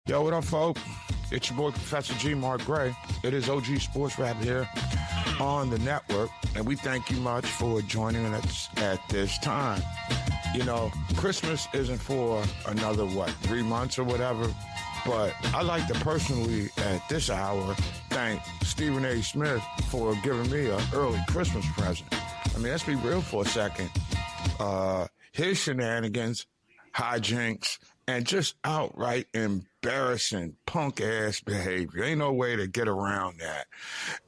Yo, what up, folks? It's your boy, Professor G. Mark Gray. It is OG Sports Rap here on the network, and we thank you much for joining us at this time. You know, Christmas isn't for another, 3 months or whatever, but I like to personally, at this hour, thank Stephen A. Smith for giving me an early Christmas present. I mean, let's be real for a second. His shenanigans, hijinks, and just outright embarrassing punk-ass behavior. Ain't no way to get around that.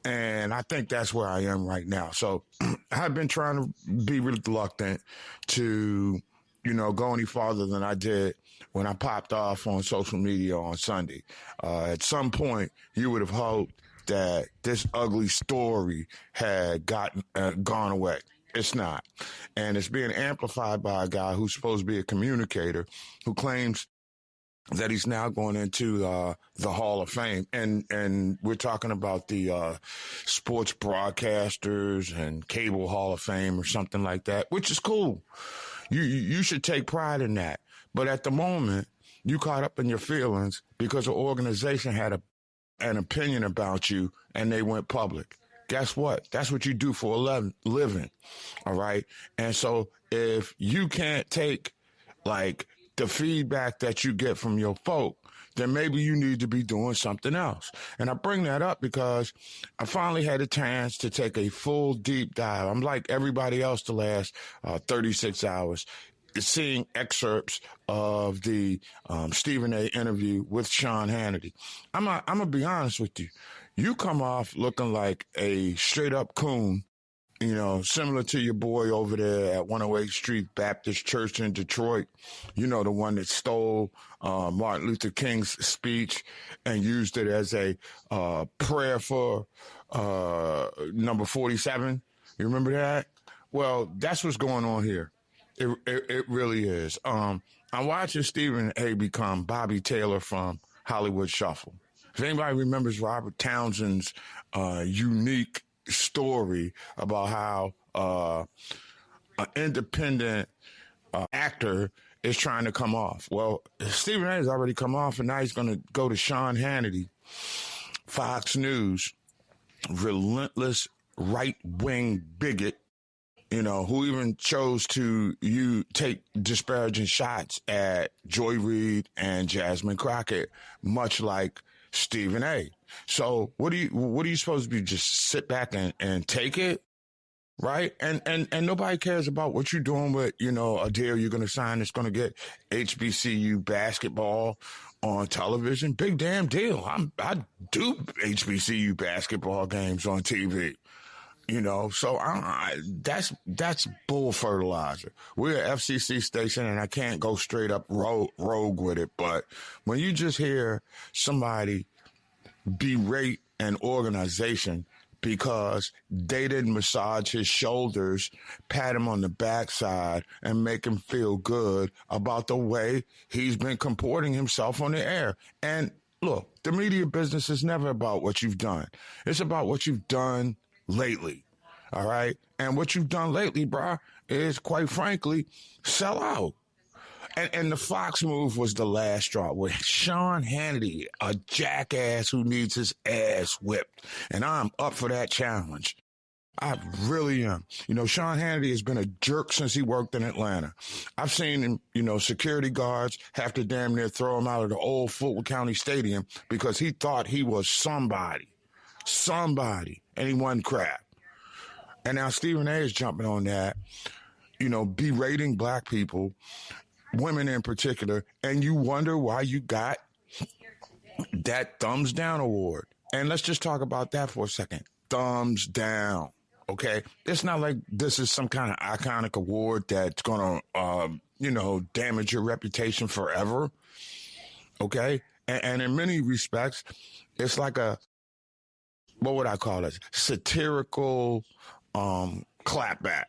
And I think that's where I am right now. So I've been trying to be reluctant to, go any farther than I did when I popped off on social media on Sunday. At some point, you would have hoped that this ugly story had gone away. It's not. And it's being amplified by a guy who's supposed to be a communicator who claims that he's now going into the Hall of Fame. And we're talking about the sports broadcasters and cable Hall of Fame or something like that, which is cool. You should take pride in that. But at the moment, you caught up in your feelings because an organization had an opinion about you and they went public. Guess what? That's what you do for a living, all right? And so if you can't take, the feedback that you get from your folk, then maybe you need to be doing something else. And I bring that up because I finally had a chance to take a full deep dive. I'm like everybody else the last 36 hours, seeing excerpts of the Stephen A. interview with Sean Hannity. I'm going to be honest with you. You come off looking like a straight-up coon, similar to your boy over there at 108th Street Baptist Church in Detroit, the one that stole Martin Luther King's speech and used it as a prayer for number 47. You remember that? Well, that's what's going on here. It really is. I'm watching Stephen A. become Bobby Taylor from Hollywood Shuffle. If anybody remembers Robert Townsend's unique story about how an independent actor is trying to come off. Well, Stephen A. has already come off, and now he's going to go to Sean Hannity, Fox News, relentless right-wing bigot, who even chose to take disparaging shots at Joy Reid and Jasmine Crockett, much like Stephen A. So what are you supposed to be? Just sit back and take it, right? And nobody cares about what you're doing with, a deal you're going to sign that's going to get HBCU basketball on television. Big damn deal. I do HBCU basketball games on TV. So that's bull fertilizer. We're an FCC station, and I can't go straight up rogue with it. But when you just hear somebody berate an organization because they didn't massage his shoulders, pat him on the backside, and make him feel good about the way he's been comporting himself on the air. And look, the media business is never about what you've done. It's about what you've done lately, all right? And what you've done lately, bro, is, quite frankly, sell out. And the Fox move was the last straw, where Sean Hannity, a jackass who needs his ass whipped, and I'm up for that challenge. I really am. Sean Hannity has been a jerk since he worked in Atlanta. I've seen him, security guards have to damn near throw him out of the old Fulton County Stadium because he thought he was somebody, and he wasn't crap. And now Stephen A. is jumping on that, berating black people, women in particular, and you wonder why you got that thumbs down award. And let's just talk about that for a second. Thumbs down, okay? It's not like this is some kind of iconic award that's going to, damage your reputation forever, okay? And in many respects, it's like what would I call it? Satirical clapback.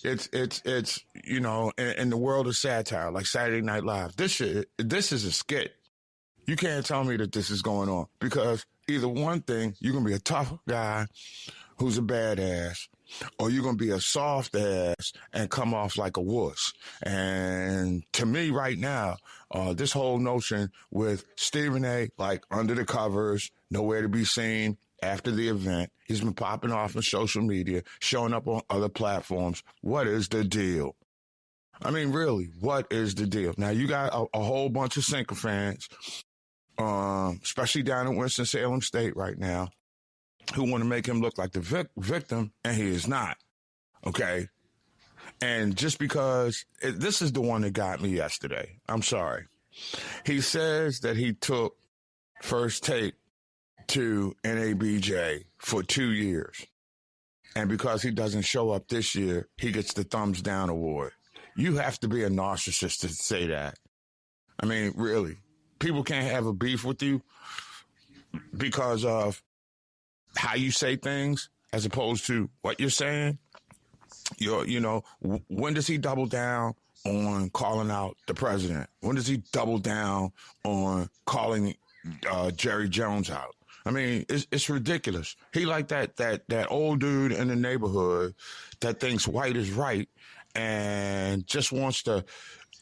It's in the world of satire, like Saturday Night Live. This is a skit. You can't tell me that this is going on because either one thing, you're going to be a tough guy who's a badass, or you're going to be a soft ass and come off like a wuss. And to me right now, this whole notion with Stephen A., like under the covers, nowhere to be seen after the event, he's been popping off on social media, showing up on other platforms. What is the deal? I mean, really, what is the deal? Now, you got a whole bunch of Cinco fans, especially down in Winston-Salem State right now, who want to make him look like the victim, and he is not, okay? And just because, this is the one that got me yesterday. I'm sorry. He says that he took First Take to NABJ for 2 years. And because he doesn't show up this year, he gets the thumbs down award. You have to be a narcissist to say that. I mean, really. People can't have a beef with you because of how you say things as opposed to what you're saying. When does he double down on calling out the president? When does he double down on calling Jerry Jones out? I mean, it's ridiculous. He like that old dude in the neighborhood that thinks white is right and just wants to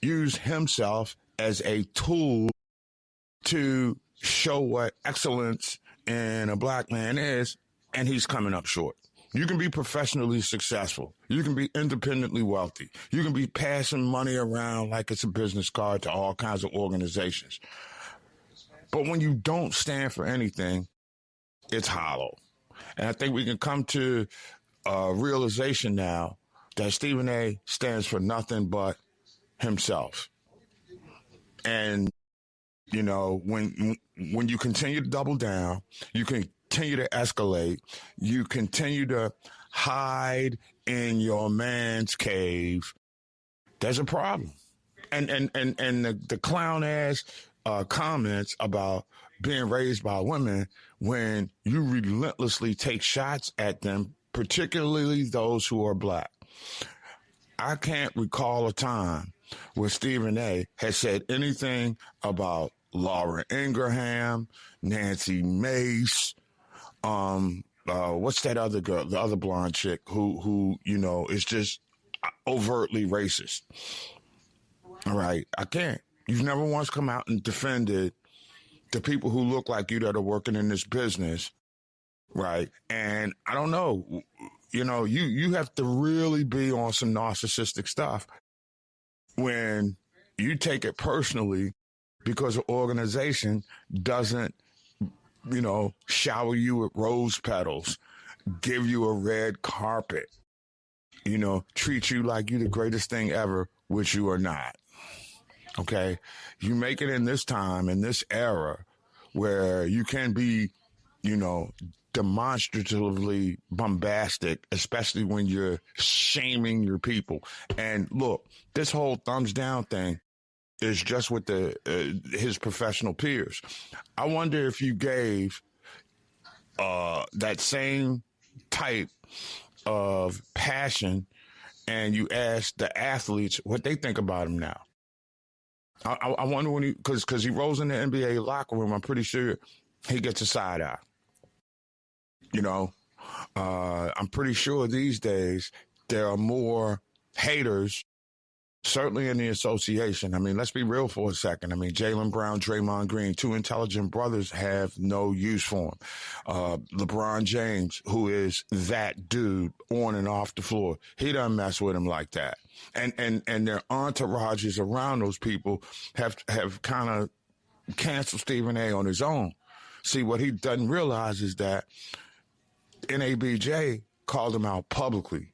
use himself as a tool to show what excellence in a black man is, and he's coming up short. You can be professionally successful. You can be independently wealthy. You can be passing money around like it's a business card to all kinds of organizations. But when you don't stand for anything, it's hollow. And I think we can come to a realization now that Stephen A. stands for nothing but himself. And when you continue to double down, you continue to escalate, you continue to hide in your man's cave, there's a problem. And the clown ass comments about being raised by women when you relentlessly take shots at them, particularly those who are black. I can't recall a time where Stephen A. has said anything about Laura Ingraham, Nancy Mace, what's that other girl, the other blonde chick who is just overtly racist. All right, I can't. You've never once come out and defended the people who look like you that are working in this business, right? And I don't know, you have to really be on some narcissistic stuff when you take it personally because an organization doesn't, shower you with rose petals, give you a red carpet, treat you like you're the greatest thing ever, which you are not. Okay? You make it in this time, in this era, where you can be, demonstratively bombastic, especially when you're shaming your people. And look, this whole thumbs down thing is just with his professional peers. I wonder if you gave that same type of passion and you asked the athletes what they think about him now. I wonder when because he rolls in the NBA locker room, I'm pretty sure he gets a side eye. I'm pretty sure these days there are more haters, certainly in the association. I mean, let's be real for a second. I mean, Jaylen Brown, Draymond Green, two intelligent brothers have no use for him. LeBron James, who is that dude on and off the floor, he doesn't mess with him like that. And their entourages around those people have kind of canceled Stephen A. on his own. See, what he doesn't realize is that NABJ called him out publicly,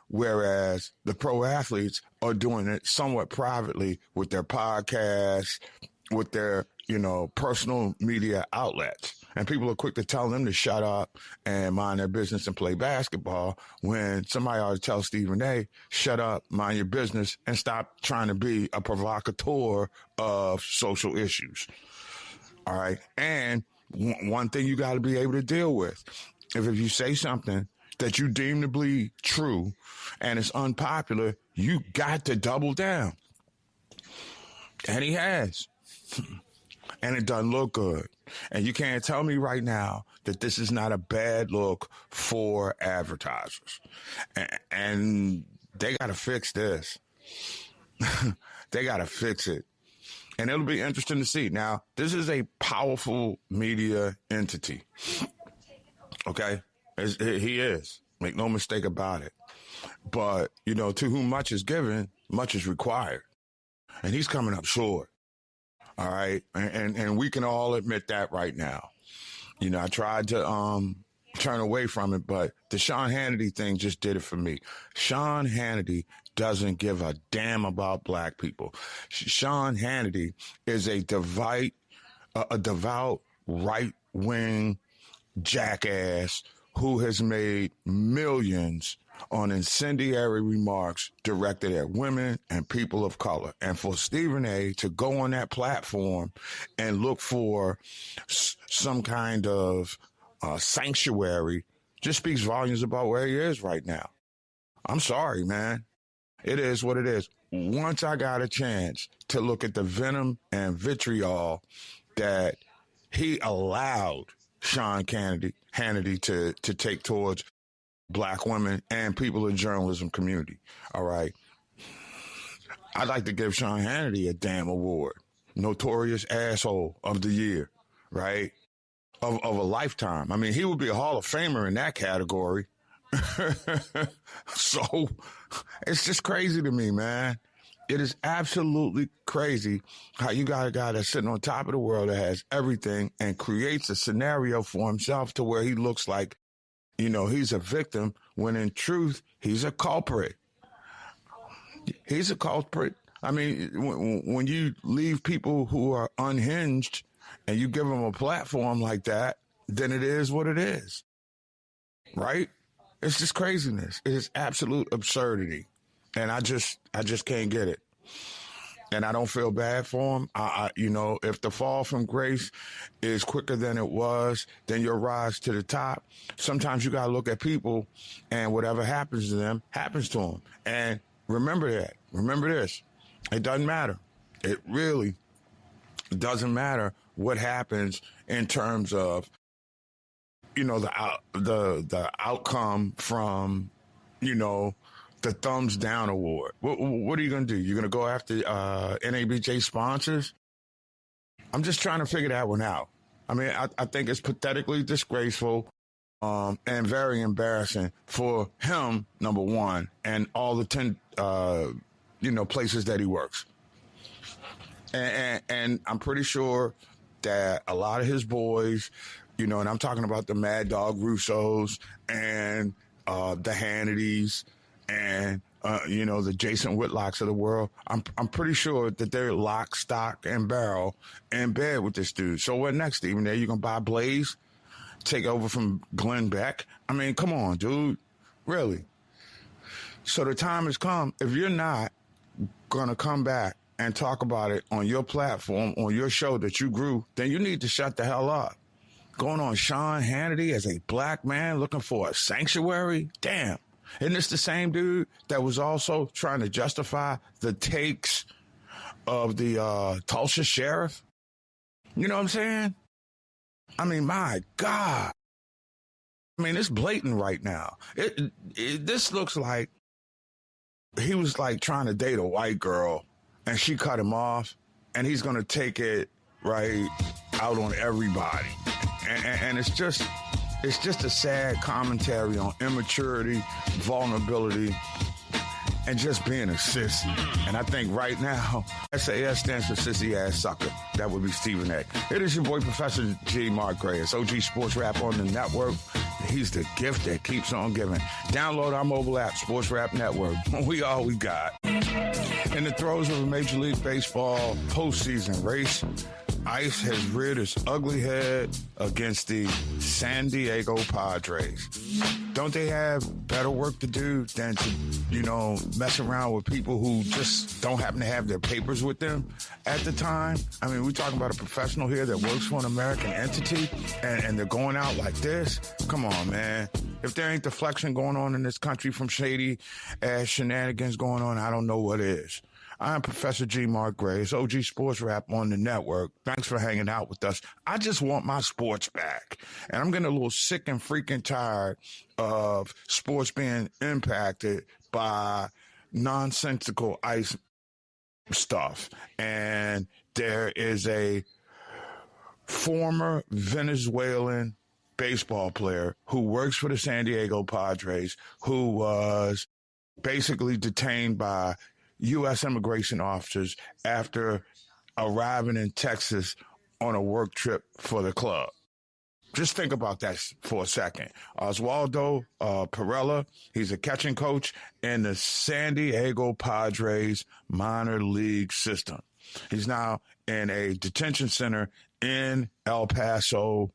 whereas the pro athletes are doing it somewhat privately with their podcasts, with their, personal media outlets. And people are quick to tell them to shut up and mind their business and play basketball when somebody ought to tell Stephen A., shut up, mind your business, and stop trying to be a provocateur of social issues. All right? And one thing you got to be able to deal with, if you say something that you deem to be true and it's unpopular, you got to double down. And he has. And it doesn't look good. And you can't tell me right now that this is not a bad look for advertisers. And they got to fix this. They got to fix it. And it'll be interesting to see. Now, this is a powerful media entity. Okay? He is. Make no mistake about it. But, you know, to whom much is given, much is required. And he's coming up short. All right? And we can all admit that right now. You know, I tried to turn away from it, but the Sean Hannity thing just did it for me. Sean Hannity doesn't give a damn about black people. Sean Hannity is a devout right-wing jackass who has made millions on incendiary remarks directed at women and people of color. And for Stephen A. to go on that platform and look for some kind of sanctuary just speaks volumes about where he is right now. I'm sorry, man. It is what it is. Once I got a chance to look at the venom and vitriol that he allowed Sean Hannity to take towards black women and people in the journalism community, all right? I'd like to give Sean Hannity a damn award. Notorious Asshole of the Year, right? Of a lifetime. I mean, he would be a Hall of Famer in that category. So it's just crazy to me, man. It is absolutely crazy how you got a guy that's sitting on top of the world that has everything and creates a scenario for himself to where he looks like, you know, he's a victim when in truth, he's a culprit. He's a culprit. I mean, when you leave people who are unhinged and you give them a platform like that, then it is what it is. Right? It's just craziness. It is absolute absurdity. And I just can't get it. And I don't feel bad for him. You know, if the fall from grace is quicker than it was, then your rise to the top. Sometimes you got to look at people and whatever happens to them, happens to them. And remember that. Remember this. It doesn't matter. It really doesn't matter what happens in terms of, you know, the outcome from, you know, the thumbs down award. What are you going to do? You're going to go after NABJ sponsors? I'm just trying to figure that one out. I mean, I think it's pathetically disgraceful and very embarrassing for him, number one, and all the 10, you know, places that he works. And I'm pretty sure that a lot of his boys, you know, and I'm talking about the Mad Dog Russos and the Hannitys, and, you know, the Jason Whitlocks of the world, I'm pretty sure that they're lock, stock, and barrel in bed with this dude. So what next, Stephen? There you going to buy Blaze? Take over from Glenn Beck? I mean, come on, dude. Really? So the time has come. If you're not going to come back and talk about it on your platform, on your show that you grew, then you need to shut the hell up. Going on Sean Hannity as a black man looking for a sanctuary? Damn. Isn't this the same dude that was also trying to justify the takes of the Tulsa sheriff? You know what I'm saying? I mean, my God. I mean, it's blatant right now. This looks like he was like trying to date a white girl and she cut him off and he's going to take it right out on everybody. And it's just a sad commentary on immaturity, vulnerability, and just being a sissy. And I think right now, SAS stands for sissy ass sucker. That would be Stephen A. It is your boy, Professor G. Mark Gray. It's OG Sports Rap on the network. He's the gift that keeps on giving. Download our mobile app, Sports Rap Network. We all we got. In the throes of a Major League Baseball postseason race, Ice has reared its ugly head against the San Diego Padres. Don't they have better work to do than to, you know, mess around with people who just don't happen to have their papers with them at the time? I mean, we're talking about a professional here that works for an American entity, and they're going out like this? Come on, man. If there ain't deflection going on in this country from shady ass shenanigans going on, I don't know what is. I'm Professor G. Mark Gray. It's OG Sports Rap on the network. Thanks for hanging out with us. I just want my sports back. And I'm getting a little sick and freaking tired of sports being impacted by nonsensical ice stuff. And there is a former Venezuelan baseball player who works for the San Diego Padres who was basically detained by U.S. immigration officers after arriving in Texas on a work trip for the club. Just think about that for a second. Oswaldo Perella, he's a catching coach in the San Diego Padres minor league system. He's now in a detention center in El Paso,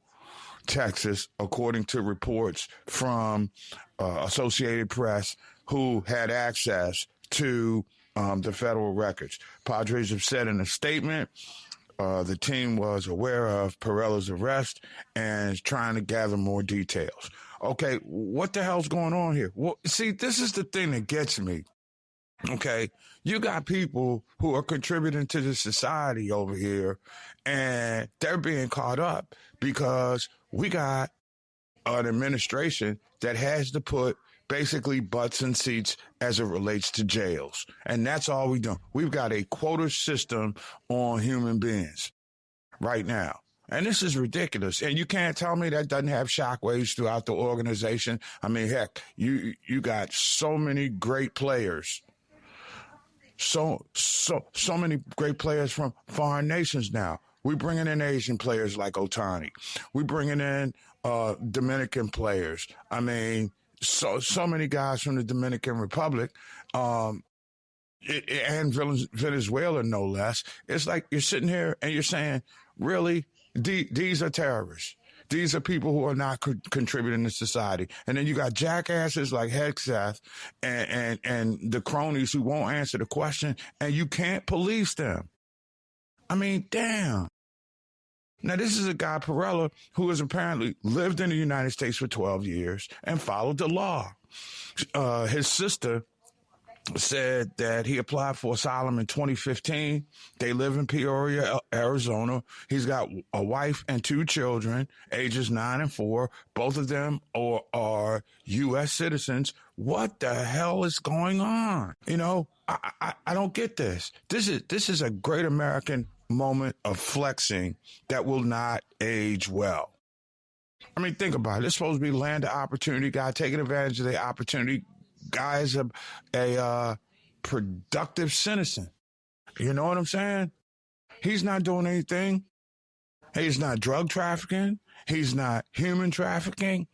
Texas, according to reports from Associated Press, who had access to the federal records. Padres have said in a statement the team was aware of Perella's arrest and is trying to gather more details. Okay, what the hell's going on here? Well, see, this is the thing that gets me. Okay, you got people who are contributing to the society over here, and they're being caught up because we got an administration that has to put basically butts in seats as it relates to jails. And that's all we do. We've got a quota system on human beings right now. And this is ridiculous. And you can't tell me that doesn't have shockwaves throughout the organization. I mean, heck, you got so many great players. So many great players from foreign nations now. We're bringing in Asian players like Otani. We're bringing in Dominican players. I mean, so many guys from the Dominican Republic, and Venezuela, no less. It's like you're sitting here and you're saying, really, these are terrorists. These are people who are not contributing to society. And then you got jackasses like Hegseth and the cronies who won't answer the question, and you can't police them. I mean, damn. Now, this is a guy, Perella, who has apparently lived in the United States for 12 years and followed the law. His sister said that he applied for asylum in 2015. They live in Peoria, Arizona. He's got a wife and 2 children, ages 9 and 4. Both of them are U.S. citizens. What the hell is going on? You know, I don't get this. This is a great American moment of flexing that will not age well. I mean, think about it. It's supposed to be land of opportunity. Guy taking advantage of the opportunity. Guy is a productive citizen. You know what I'm saying? He's not doing anything. He's not drug trafficking. He's not human trafficking.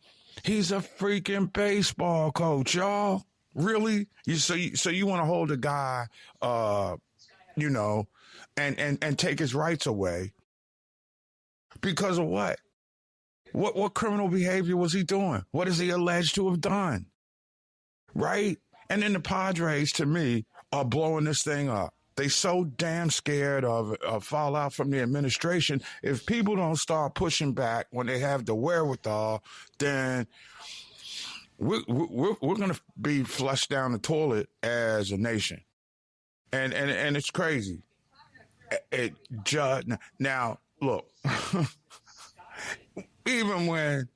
He's a freaking baseball coach, y'all. Really? So you want to hold a guy, you know, and take his rights away because of what? What criminal behavior was he doing? What is he alleged to have done? Right? And then the Padres, to me, are blowing this thing up. They so damn scared of fallout from the administration. If people don't start pushing back when they have the wherewithal, then we're going to be flushed down the toilet as a nation. And it's crazy. Now, look, even when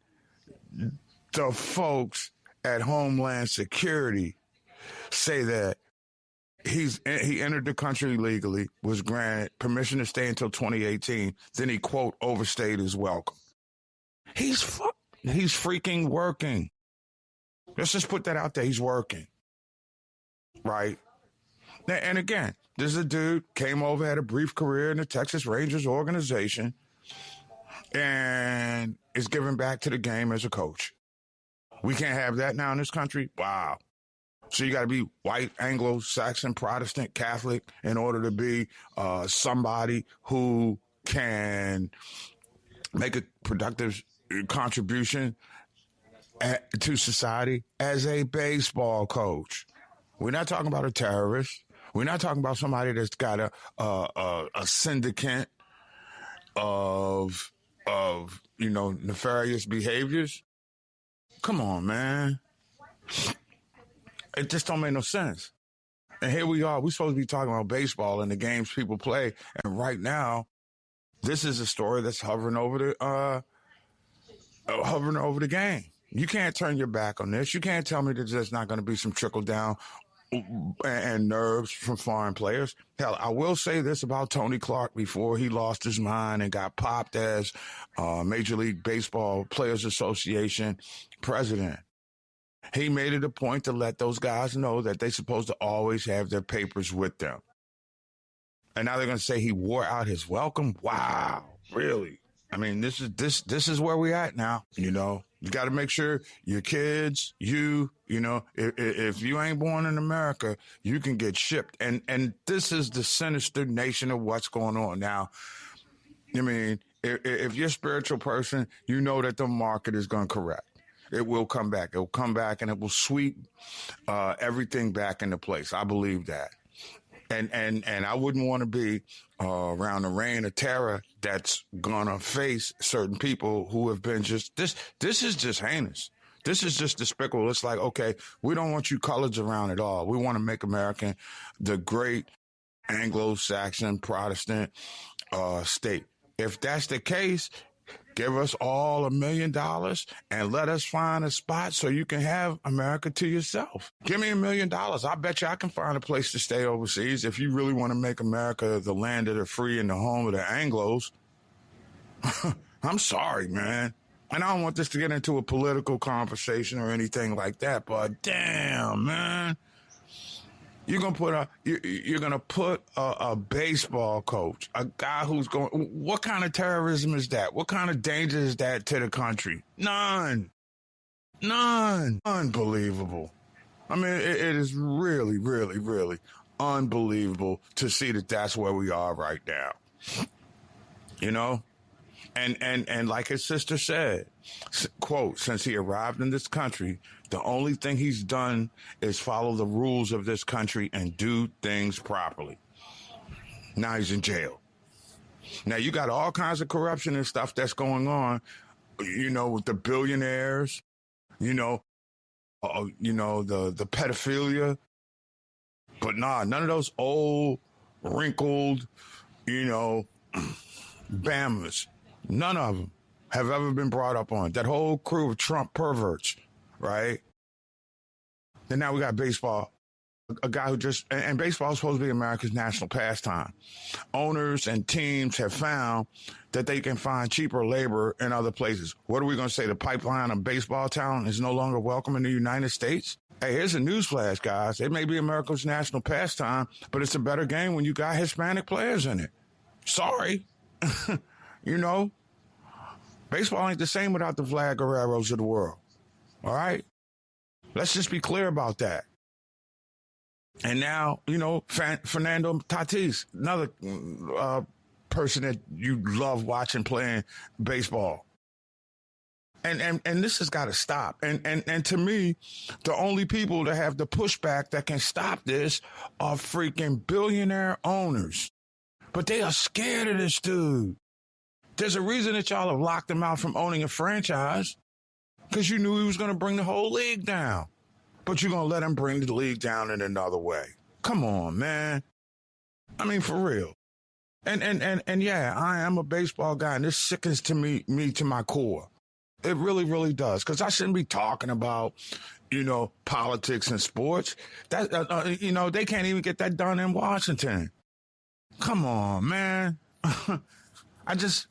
the folks at Homeland Security say that he entered the country legally, was granted permission to stay until 2018, then he, quote, overstayed his welcome. He's freaking working. Let's just put that out there. He's working. Right? And again, this is a dude, came over, had a brief career in the Texas Rangers organization, and is giving back to the game as a coach. We can't have that now in this country? Wow. So you got to be white, Anglo-Saxon, Protestant, Catholic in order to be somebody who can make a productive contribution to society as a baseball coach. We're not talking about a terrorist. We're not talking about somebody that's got a syndicate of nefarious behaviors. Come on, man. It just don't make no sense. And here we are. We're supposed to be talking about baseball and the games people play. And right now, this is a story that's hovering over the game. You can't turn your back on this. You can't tell me that there's not going to be some trickle down and nerves from foreign players. Hell, I will say this about Tony Clark before he lost his mind and got popped as Major League Baseball Players Association president. He made it a point to let those guys know that they're supposed to always have their papers with them. And now they're going to say he wore out his welcome? Wow, really? I mean, this is where we're at now, you know. You got to make sure your kids, if you ain't born in America, you can get shipped. And this is the sinister nation of what's going on now. I mean, if you're a spiritual person, you know that the market is going to correct. It will come back. It will come back, and it will sweep everything back into place. I believe that. And I wouldn't want to be around the reign of terror that's going to face certain people who have been just this is just heinous. This is just despicable. It's like, okay, we don't want you coloreds around at all. We want to make America the great Anglo-Saxon Protestant state. If that's the case, give us all $1 million and let us find a spot so you can have America to yourself. Give me $1 million. I bet you I can find a place to stay overseas if you really want to make America the land of the free and the home of the Anglos. I'm sorry, man. And I don't want this to get into a political conversation or anything like that, but damn, man. You're gonna put a baseball coach, a guy who's going. What kind of terrorism is that? What kind of danger is that to the country? None. Unbelievable. I mean, it is really, really, really unbelievable to see that that's where we are right now. You know, and like his sister said, quote, since he arrived in this country, the only thing he's done is follow the rules of this country and do things properly. Now he's in jail. Now you got all kinds of corruption and stuff that's going on, with the billionaires, the pedophilia. But none of those old, wrinkled, Bammers, none of them have ever been brought up on. That whole crew of Trump perverts. Right? And now we got baseball, a guy who and baseball is supposed to be America's national pastime. Owners and teams have found that they can find cheaper labor in other places. What are we going to say? The pipeline of baseball talent is no longer welcome in the United States? Hey, here's a newsflash, guys. It may be America's national pastime, but it's a better game when you got Hispanic players in it. Sorry. Baseball ain't the same without the Vlad Guerreros of the world. All right? Let's just be clear about that. And now, Fernando Tatis, another person that you love watching playing baseball. And this has got to stop. And to me, the only people that have the pushback that can stop this are freaking billionaire owners. But they are scared of this dude. There's a reason that y'all have locked him out from owning a franchise. Because you knew he was going to bring the whole league down. But you're going to let him bring the league down in another way. Come on, man. I mean, for real. And yeah, I am a baseball guy, and this sickens to me to my core. It really, really does. Because I shouldn't be talking about, politics and sports. That they can't even get that done in Washington. Come on, man. It's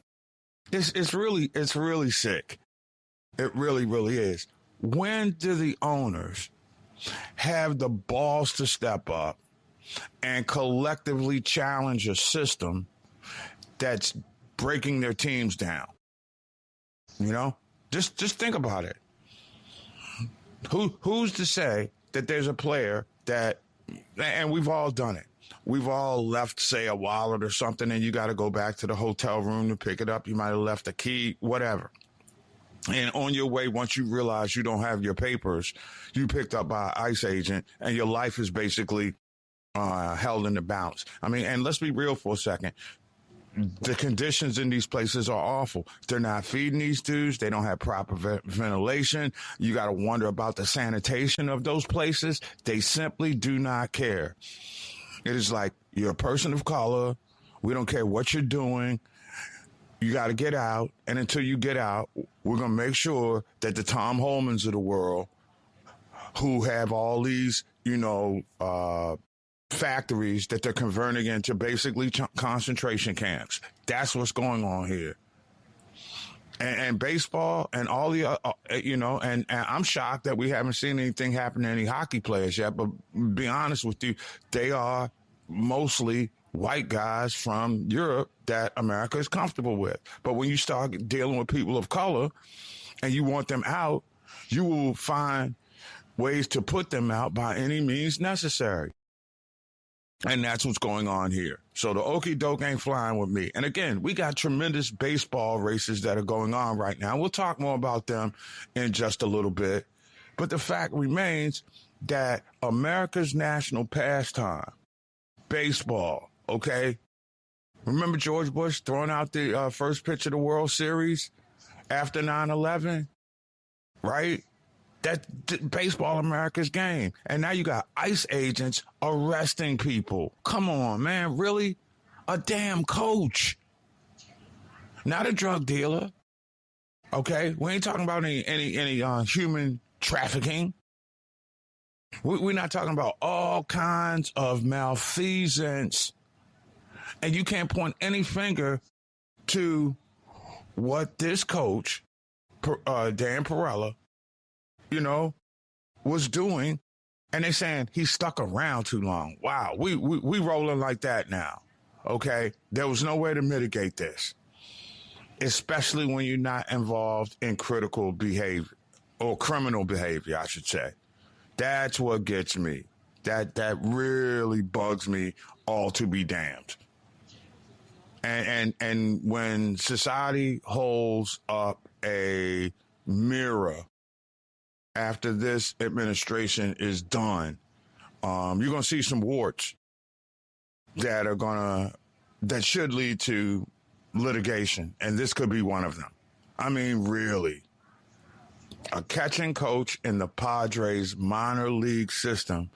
really sick. It really, really is. When do the owners have the balls to step up and collectively challenge a system that's breaking their teams down? Just think about it. Who's to say that there's a player that, and we've all done it. We've all left, say, a wallet or something, and you got to go back to the hotel room to pick it up. You might have left a key, whatever. And on your way, once you realize you don't have your papers, you picked up by an ICE agent, and your life is basically held in the balance. I mean, and let's be real for a second. the conditions in these places are awful. They're not feeding these dudes. They don't have proper ventilation. You got to wonder about the sanitation of those places. They simply do not care. It is like, you're a person of color. We don't care what you're doing. You got to get out. And until you get out, we're going to make sure that the Tom Holmans of the world, who have all these, factories that they're converting into basically concentration camps. That's what's going on here. And baseball and all the, and I'm shocked that we haven't seen anything happen to any hockey players yet. But be honest with you, they are mostly white guys from Europe that America is comfortable with. But when you start dealing with people of color and you want them out, you will find ways to put them out by any means necessary. And that's what's going on here. So the okie doke ain't flying with me. And again, we got tremendous baseball races that are going on right now. We'll talk more about them in just a little bit. But the fact remains that America's national pastime, baseball, okay? Remember George Bush throwing out the first pitch of the World Series after 9/11, right? That's baseball, America's game. And now you got ICE agents arresting people. Come on, man. Really? A damn coach. Not a drug dealer. Okay? We ain't talking about any human trafficking. We're not talking about all kinds of malfeasance. And you can't point any finger to what this coach, Dan Perella, was doing, and they're saying he stuck around too long. Wow, we rolling like that now, okay? There was no way to mitigate this, especially when you're not involved in critical behavior, or criminal behavior, I should say. That's what gets me. That really bugs me, all to be damned. And when society holds up a mirror after this administration is done, you're going to see some warts that should lead to litigation. And this could be one of them. I mean, really. A catching coach in the Padres minor league system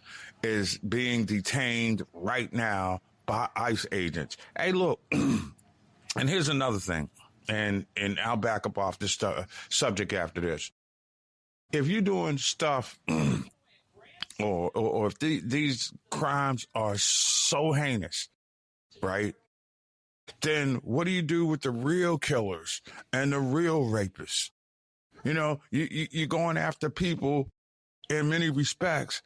is being detained right now by ICE agents. Hey, look, and here's another thing, and I'll back up off this subject after this. If you're doing stuff or if these crimes are so heinous, right, then what do you do with the real killers and the real rapists? You're going after people in many respects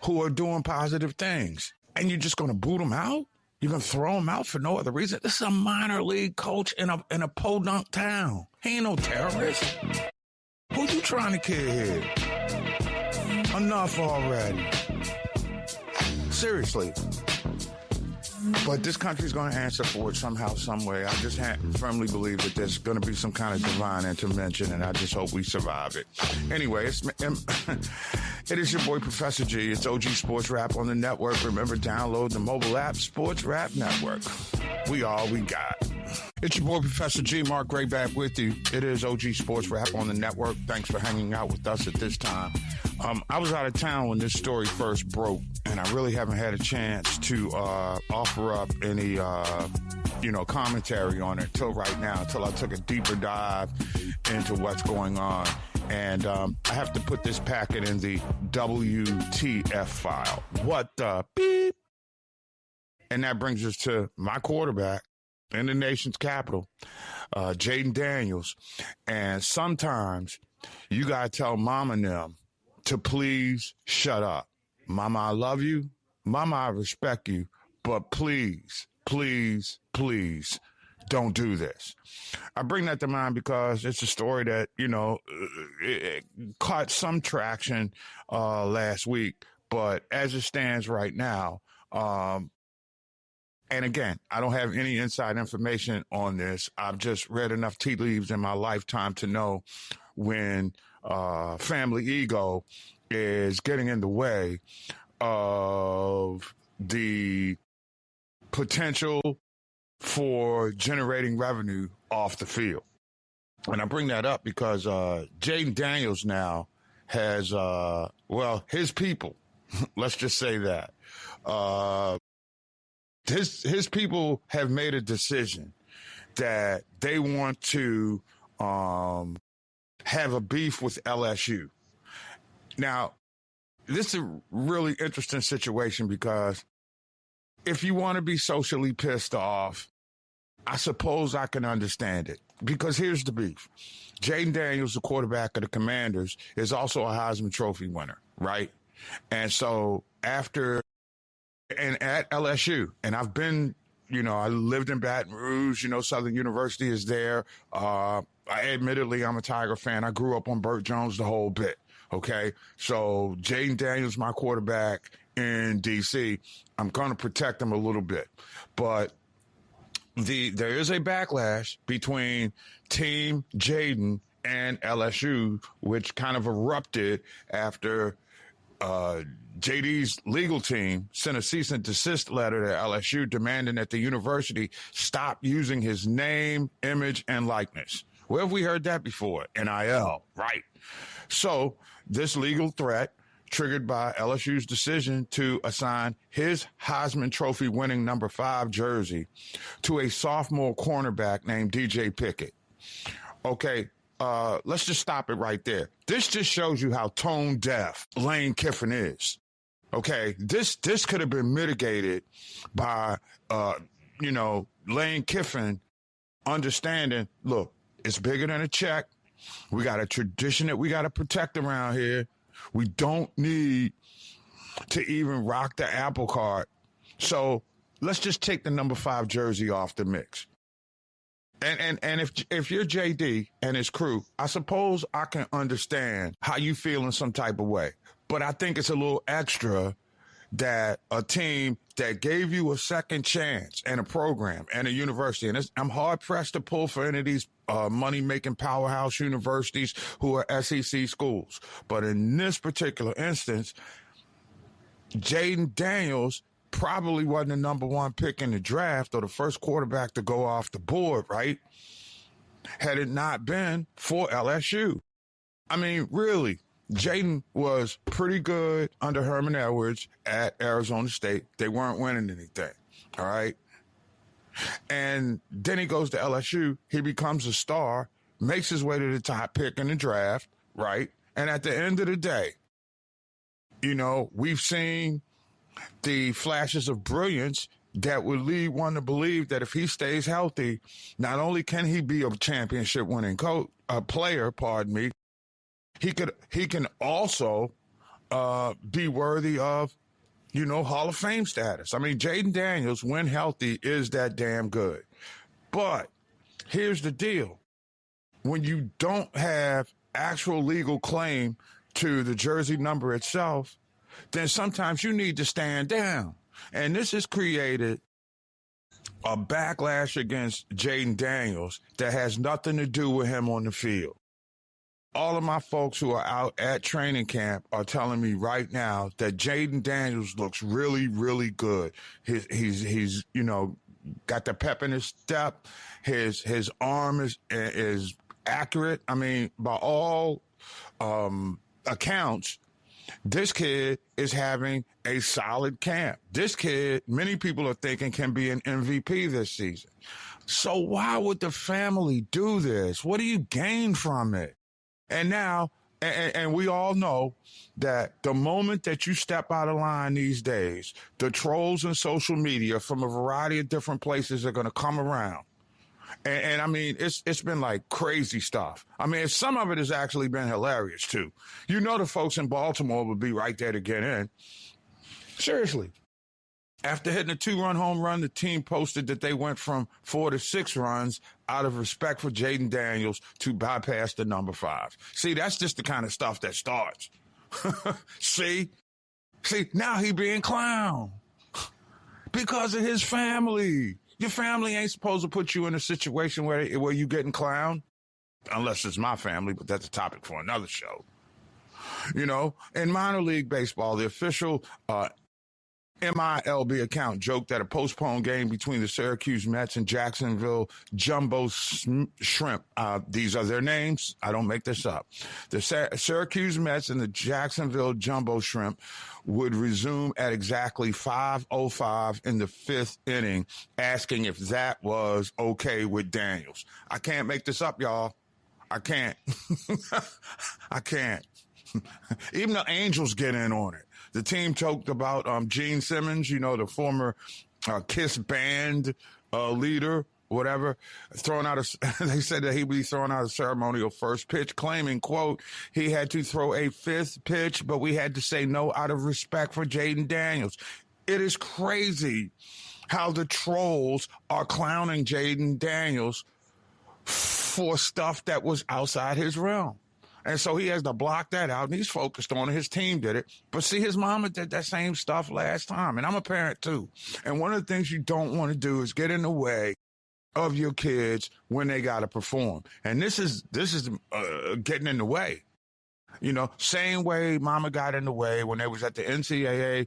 who are doing positive things, and you're just going to boot them out? You're going to throw them out for no other reason? This is a minor league coach in a podunk town. He ain't no terrorist. Who you trying to kill here? Enough already. Seriously. But this country's going to answer for it somehow, some way. I just firmly believe that there's going to be some kind of divine intervention, and I just hope we survive it. Anyway, it is your boy, Professor G. It's OG Sports Rap on the network. Remember, download the mobile app, Sports Rap Network. We all we got. It's your boy, Professor G. Mark Gray, back with you. It is OG Sports Rap on the network. Thanks for hanging out with us at this time. I was out of town when this story first broke, and I really haven't had a chance to offer up any, commentary on it till right now, until I took a deeper dive into what's going on. And I have to put this packet in the WTF file. What the beep? And that brings us to my quarterback in the nation's capital, Jaden Daniels. And sometimes you got to tell mama and them to please shut up. Mama, I love you. Mama, I respect you. But please, please, please don't do this. I bring that to mind because it's a story that, it caught some traction last week. But as it stands right now, and again, I don't have any inside information on this. I've just read enough tea leaves in my lifetime to know when family ego is getting in the way of the potential for generating revenue off the field. And I bring that up because Jaden Daniels now has, his people, let's just say that. His people have made a decision that they want to have a beef with LSU. Now, this is a really interesting situation because if you want to be socially pissed off, I suppose I can understand it. Because here's the beef. Jaden Daniels, the quarterback of the Commanders, is also a Heisman Trophy winner, right? And so at LSU, and I've been, I lived in Baton Rouge, Southern University is there. Admittedly, I'm a Tiger fan. I grew up on Burt Jones the whole bit, okay? So Jaden Daniels, my quarterback in D.C., I'm going to protect him a little bit. But there is a backlash between Team Jaden and LSU, which kind of erupted after JD's legal team sent a cease and desist letter to LSU demanding that the university stop using his name, image, and likeness. Where have we heard that before? NIL, right? So this legal threat triggered by LSU's decision to assign his Heisman Trophy winning number 5 jersey to a sophomore cornerback named DJ Pickett. Okay, let's just stop it right there. This just shows you how tone deaf Lane Kiffin is. Okay, this could have been mitigated by, Lane Kiffin understanding, look, it's bigger than a check. We got a tradition that we got to protect around here. We don't need to even rock the apple cart. So let's just take the number 5 jersey off the mix. And if you're JD and his crew, I suppose I can understand how you feel in some type of way. But I think it's a little extra that a team that gave you a second chance and a program and a university, and I'm hard-pressed to pull for any of these money-making powerhouse universities who are SEC schools. But in this particular instance, Jaden Daniels probably wasn't the number 1 pick in the draft or the first quarterback to go off the board, right? Had it not been for LSU. I mean, really, Jaden was pretty good under Herman Edwards at Arizona State. They weren't winning anything, all right? And then he goes to LSU. He becomes a star, makes his way to the top pick in the draft, right? And at the end of the day, we've seen the flashes of brilliance that would lead one to believe that if he stays healthy, not only can he be a championship-winning player, he can also be worthy of, Hall of Fame status. I mean, Jaden Daniels, when healthy, is that damn good. But here's the deal. When you don't have actual legal claim to the jersey number itself, then sometimes you need to stand down. And this has created a backlash against Jaden Daniels that has nothing to do with him on the field. All of my folks who are out at training camp are telling me right now that Jaden Daniels looks really, really good. He's got the pep in his step. His arm is accurate. I mean, by all accounts, this kid is having a solid camp. This kid, many people are thinking, can be an MVP this season. So why would the family do this? What do you gain from it? And now, and we all know that the moment that you step out of line these days, the trolls and social media from a variety of different places are going to come around. And I mean, it's been like crazy stuff. I mean, some of it has actually been hilarious, too. The folks in Baltimore would be right there to get in. Seriously. After hitting a 2-run home run, the team posted that they went from 4 to 6 runs out of respect for Jaden Daniels to bypass the number 5. See, that's just the kind of stuff that starts. See, now he being clown because of his family. Your family ain't supposed to put you in a situation where you getting clowned, unless it's my family, but that's a topic for another show. In minor league baseball, the official MILB account joked that a postponed game between the Syracuse Mets and Jacksonville Jumbo Shrimp, these are their names, I don't make this up, the Syracuse Mets and the Jacksonville Jumbo Shrimp would resume at exactly 5:05 in the fifth inning, asking if that was okay with Daniels. I can't make this up, y'all. I can't. I can't. Even the Angels get in on it. The team joked about Gene Simmons, the former Kiss band leader, whatever, they said that he'd be throwing out a ceremonial first pitch, claiming, quote, he had to throw a fifth pitch, but we had to say no out of respect for Jaden Daniels. It is crazy how the trolls are clowning Jaden Daniels for stuff that was outside his realm. And so he has to block that out, and he's focused on it. His team did it. But see, his mama did that same stuff last time, and I'm a parent too. And one of the things you don't want to do is get in the way of your kids when they got to perform. And this is getting in the way. Same way mama got in the way when they was at the NCAA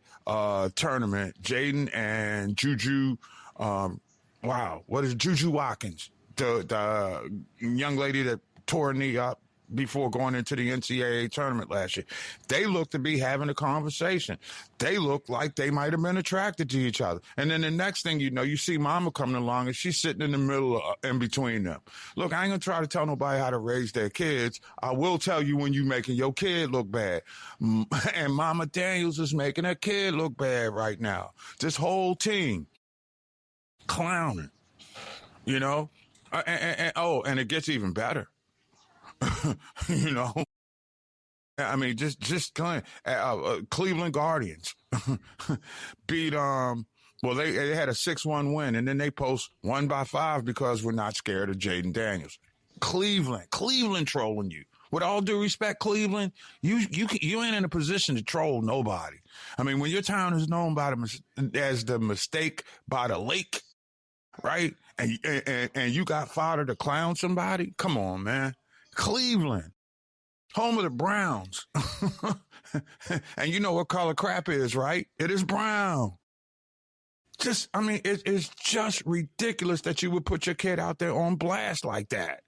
tournament, Jaden and Juju, what is Juju Watkins, the young lady that tore her knee up before going into the NCAA tournament last year. They looked to be having a conversation. They looked like they might have been attracted to each other. And then the next thing you know, you see mama coming along and she's sitting in the middle in between them. Look, I ain't going to try to tell nobody how to raise their kids. I will tell you when you making your kid look bad. And Mama Daniels is making her kid look bad right now. This whole team clowning, and it gets even better. I mean, just Cleveland Guardians beat, they had a 6-1 win, and then they post 1 by 5 because we're not scared of Jaden Daniels. Cleveland trolling you. With all due respect, Cleveland, you ain't in a position to troll nobody. I mean, when your town is known as the mistake by the lake, right? And you got fodder to clown somebody? Come on, man. Cleveland, home of the Browns. And you know what color crap is, right? It is brown. It's just ridiculous that you would put your kid out there on blast like that.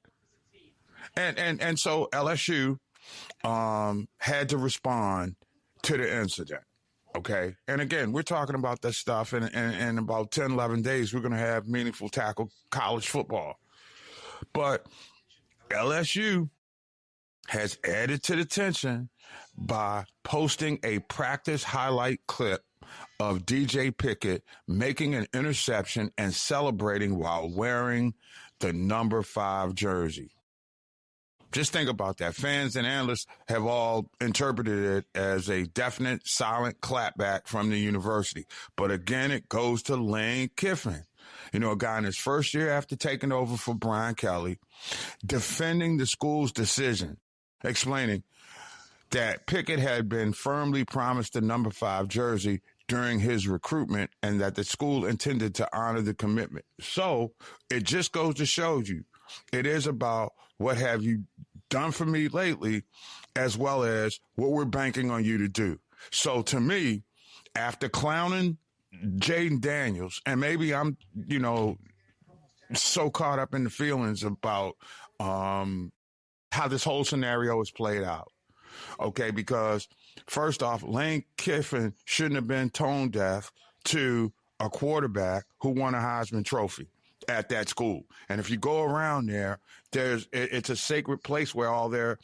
And so LSU had to respond to the incident. Okay. And again, we're talking about this stuff, and in about 10, 11 days, we're going to have meaningful tackle college football. But LSU has added to the tension by posting a practice highlight clip of DJ Pickett making an interception and celebrating while wearing the number 5 jersey. Just think about that. Fans and analysts have all interpreted it as a definite silent clapback from the university. But again, it goes to Lane Kiffin. A guy in his first year after taking over for Brian Kelly, defending the school's decision, explaining that Pickett had been firmly promised the number 5 jersey during his recruitment and that the school intended to honor the commitment. So it just goes to show you, it is about what have you done for me lately, as well as what we're banking on you to do. So to me, after clowning Jaden Daniels, and maybe I'm, so caught up in the feelings about how this whole scenario is played out. Okay, because first off, Lane Kiffin shouldn't have been tone deaf to a quarterback who won a Heisman Trophy at that school. And if you go around there, it's a sacred place where all their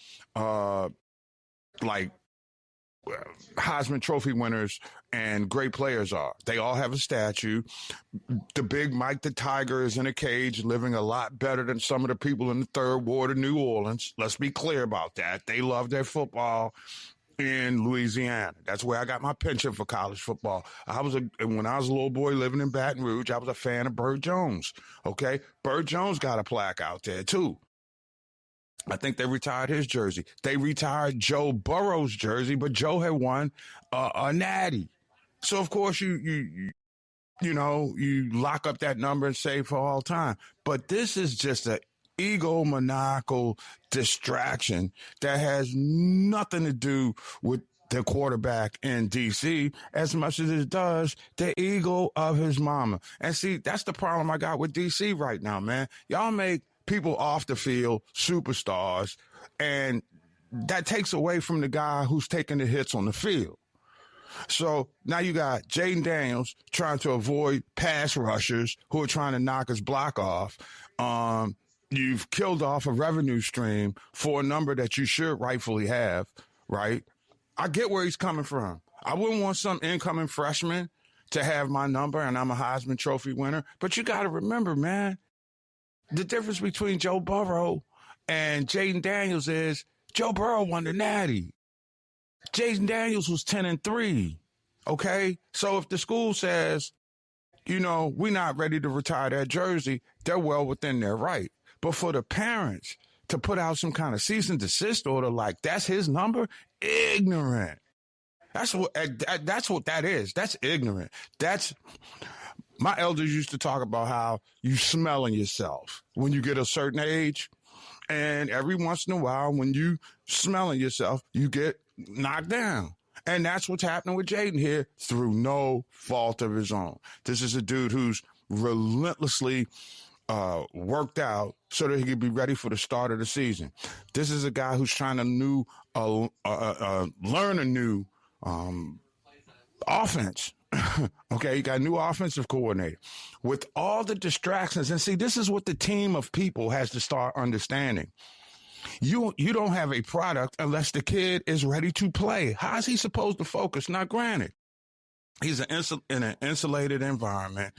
Heisman Trophy winners and great players are. They all have a statue. The big Mike the Tiger is in a cage living a lot better than some of the people in the third ward of New Orleans. Let's be clear about that. They love their football in Louisiana. That's where I got my penchant for college football. When I was a little boy living in Baton Rouge, I was a fan of Burt Jones. Okay? Burt Jones got a plaque out there too. I think they retired his jersey. They retired Joe Burrow's jersey, but Joe had won a natty. So of course you lock up that number and say for all time. But this is just an egomaniacal distraction that has nothing to do with the quarterback in D.C. as much as it does the ego of his mama. And see, that's the problem I got with D.C. right now, man. Y'all make people off the field superstars, and that takes away from the guy who's taking the hits on the field. So now you got Jaden Daniels trying to avoid pass rushers who are trying to knock his block off. You've killed off a revenue stream for a number that you should rightfully have, right? I get where he's coming from. I wouldn't want some incoming freshman to have my number and I'm a Heisman Trophy winner. But you got to remember, man, the difference between Joe Burrow and Jaden Daniels is Joe Burrow won the Natty. Jaden Daniels was 10-3, okay? So if the school says, we're not ready to retire that jersey, they're well within their right. But for the parents to put out some kind of cease and desist order like that's his number, ignorant. That's what that is. That's ignorant. My elders used to talk about how you smelling yourself when you get a certain age. And every once in a while, when you smelling yourself, you get knocked down. And that's what's happening with Jaden here through no fault of his own. This is a dude who's relentlessly worked out so that he could be ready for the start of the season. This is a guy who's trying to learn a new offense. Okay, you got a new offensive coordinator with all the distractions. And see, this is what the team of people has to start understanding. You don't have a product unless the kid is ready to play. How is he supposed to focus? Now, granted, he's in an insulated environment.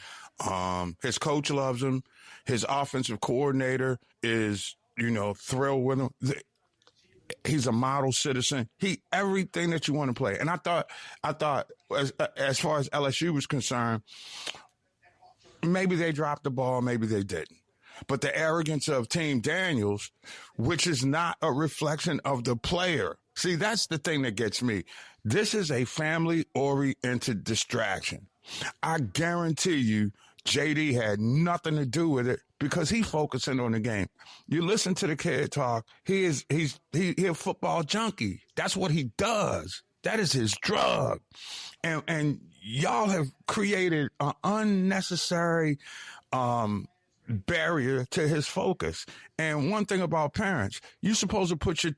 His coach loves him. His offensive coordinator is, thrilled with him. He's a model citizen. Everything that you want to play. And I thought as far as LSU was concerned, maybe they dropped the ball, maybe they didn't. But the arrogance of Team Daniels, which is not a reflection of the player. See, that's the thing that gets me. This is a family-oriented distraction. I guarantee you JD had nothing to do with it because he's focusing on the game. You listen to the kid talk. He's a football junkie. That's what he does. That is his drug. And y'all have created an unnecessary barrier to his focus. And one thing about parents, you're supposed to put your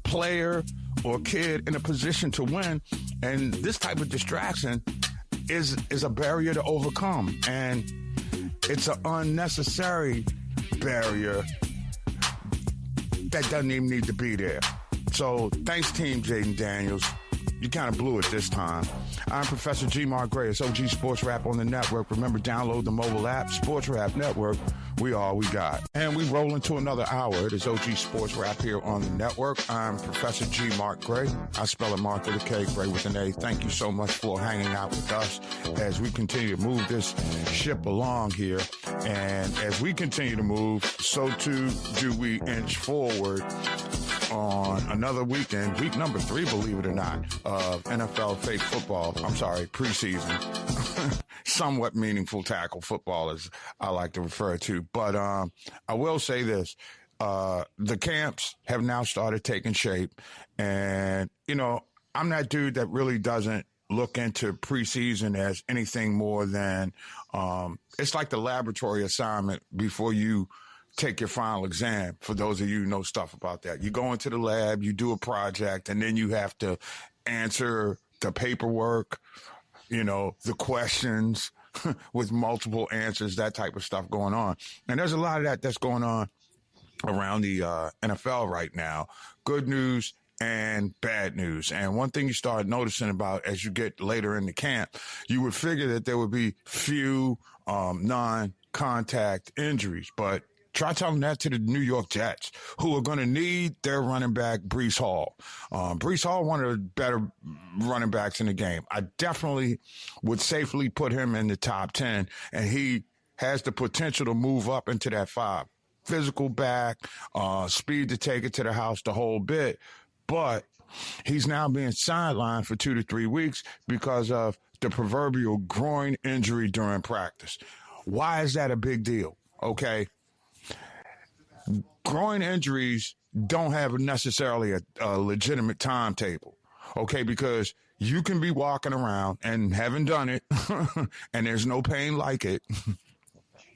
player or kid in a position to win. And this type of distraction is a barrier to overcome. And it's an unnecessary barrier that doesn't even need to be there. So thanks, Team Jaden Daniels. You kind of blew it this time. I'm Professor G. Mark Gray. It's OG Sports Rap on the network. Remember, download the mobile app, Sports Rap Network. We all we got. And we roll into another hour. It is OG Sports Rap here on the network. I'm Professor G. Mark Gray. I spell it Mark with a K, Gray with an A. Thank you so much for hanging out with us as we continue to move this ship along here. And as we continue to move, so too do we inch forward on another weekend, week number 3, believe it or not, of NFL fake football. Preseason. Somewhat meaningful tackle football, as I like to refer to. But I will say this. The camps have now started taking shape. And, I'm that dude that really doesn't look into preseason as anything more than it's like the laboratory assignment before you take your final exam. For those of you who know stuff about that, you go into the lab, you do a project, and then you have to answer the paperwork, the questions with multiple answers, that type of stuff going on. And there's a lot of that's going on around the NFL right now. Good news and bad news. And one thing you start noticing about as you get later in the camp, you would figure that there would be few non-contact injuries, but try telling that to the New York Jets, who are going to need their running back, Breece Hall. Breece Hall, one of the better running backs in the game. I definitely would safely put him in the top 10, and he has the potential to move up into that 5. Physical back, speed to take it to the house, the whole bit. But he's now being sidelined for 2 to 3 weeks because of the proverbial groin injury during practice. Why is that a big deal? Okay. Groin injuries don't have necessarily a legitimate timetable, okay? Because you can be walking around and haven't done it, and there's no pain like it,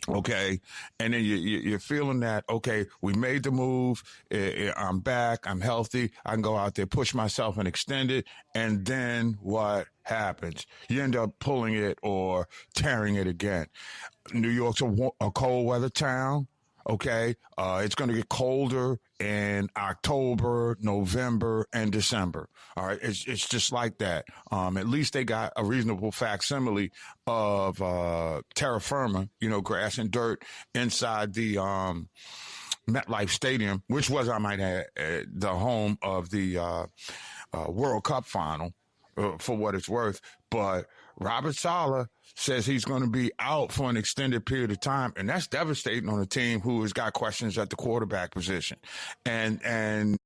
okay? And then you're feeling that, okay, we made the move, I'm back, I'm healthy, I can go out there, push myself and extend it, and then what happens? You end up pulling it or tearing it again. New York's a cold weather town. Okay, it's going to get colder in October, November, and December. All right, it's just like that. At least they got a reasonable facsimile of terra firma, grass and dirt inside the MetLife Stadium, which was, I might add, the home of the World Cup final, for what it's worth. But Robert Saleh says he's going to be out for an extended period of time, and that's devastating on a team who has got questions at the quarterback position. And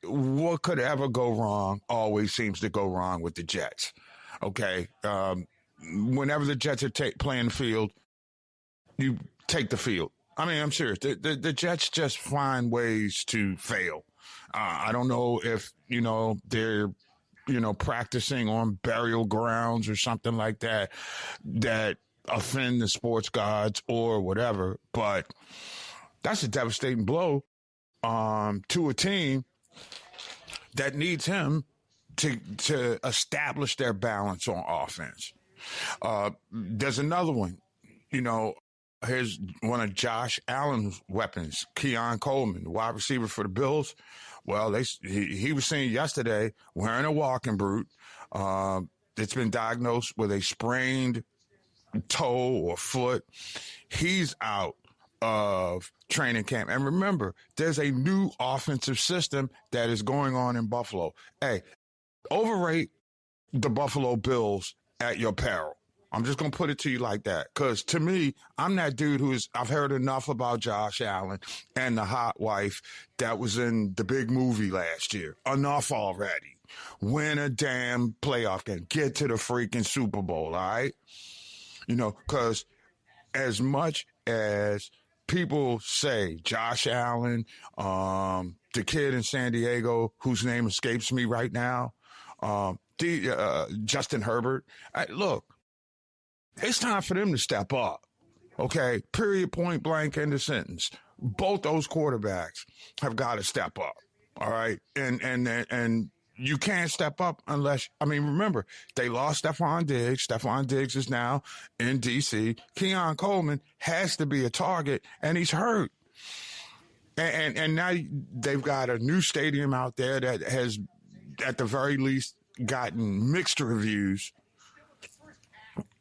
what could ever go wrong always seems to go wrong with the Jets. Okay, whenever the Jets are playing the field, you take the field. I mean, I'm serious. The Jets just find ways to fail. I don't know if they're practicing on burial grounds or something like that offend the sports gods or whatever. But that's a devastating blow to a team that needs him to establish their balance on offense. There's another one, here's one of Josh Allen's weapons, Keon Coleman, the wide receiver for the Bills. Well, he was seen yesterday wearing a walking boot. It's been diagnosed with a sprained toe or foot. He's out of training camp. And remember, there's a new offensive system that is going on in Buffalo. Hey, overrate the Buffalo Bills at your peril. I'm just going to put it to you like that. Because to me, I'm that dude I've heard enough about Josh Allen and the hot wife that was in the big movie last year. Enough already. Win a damn playoff game. Get to the freaking Super Bowl, all right? Because as much as people say Josh Allen, the kid in San Diego whose name escapes me right now, Justin Herbert, look, it's time for them to step up, okay? Period, point blank, end of sentence. Both those quarterbacks have got to step up, all right? And you can't step up unless, remember, they lost Stephon Diggs. Stephon Diggs is now in D.C. Keon Coleman has to be a target, and he's hurt. And now they've got a new stadium out there that has, at the very least, gotten mixed reviews.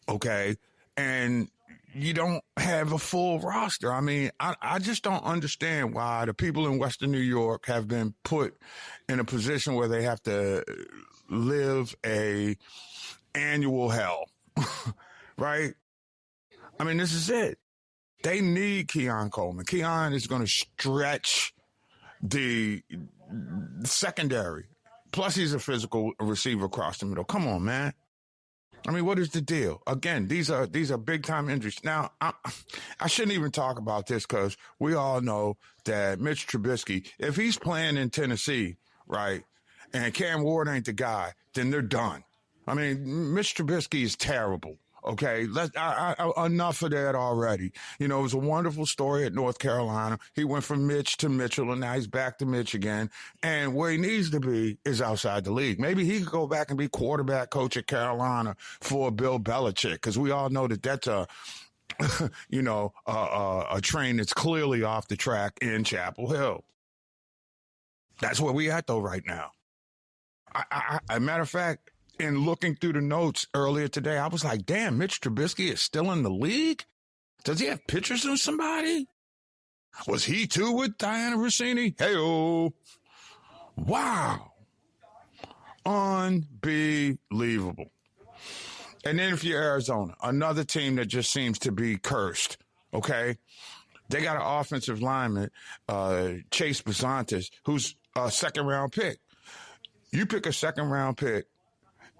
Okay, and you don't have a full roster. I just don't understand why the people in Western New York have been put in a position where they have to live a annual hell, right? This is it. They need Keon Coleman. Keon is going to stretch the secondary. Plus, he's a physical receiver across the middle. Come on, man. What is the deal? Again, these are big-time injuries. Now, I shouldn't even talk about this because we all know that Mitch Trubisky, if he's playing in Tennessee, right, and Cam Ward ain't the guy, then they're done. Mitch Trubisky is terrible. Okay, enough of that already. It was a wonderful story at North Carolina. He went from Mitch to Mitchell, and now he's back to Mitch again. And where he needs to be is outside the league. Maybe he could go back and be quarterback coach at Carolina for Bill Belichick, because we all know that that's a train that's clearly off the track in Chapel Hill. That's where we at, though, right now. A matter of fact, in looking through the notes earlier today, I was like, damn, Mitch Trubisky is still in the league? Does he have pictures of somebody? Was he too with Diana Rossini? Hey-oh. Wow. Unbelievable. And then if you're Arizona, another team that just seems to be cursed, okay? They got an offensive lineman, Chase Besantis, who's a second-round pick. You pick a second-round pick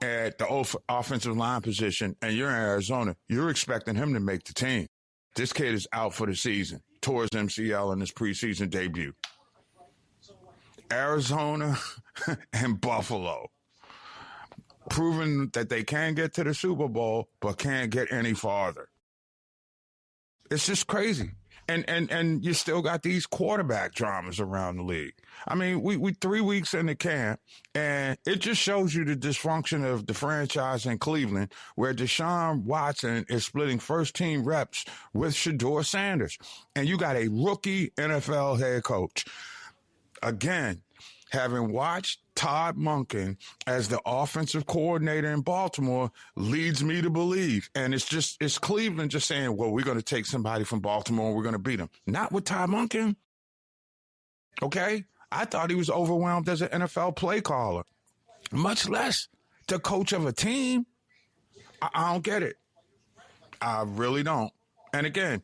at the offensive line position, and you're in Arizona, you're expecting him to make the team. This kid is out for the season. tore his MCL in his preseason debut. Arizona and Buffalo, proving that they can get to the Super Bowl, but can't get any farther. It's just crazy. And you still got these quarterback dramas around the league. I mean, we 3 weeks into camp, and it just shows you the dysfunction of the franchise in Cleveland, where Deshaun Watson is splitting first-team reps with Shedeur Sanders. And you got a rookie NFL head coach. Again, having watched Todd Monken as the offensive coordinator in Baltimore leads me to believe, and it's Cleveland just saying, well, we're going to take somebody from Baltimore and we're going to beat them. Not with Todd Monken. Okay? I thought he was overwhelmed as an NFL play caller, much less the coach of a team. I don't get it. I really don't. And again,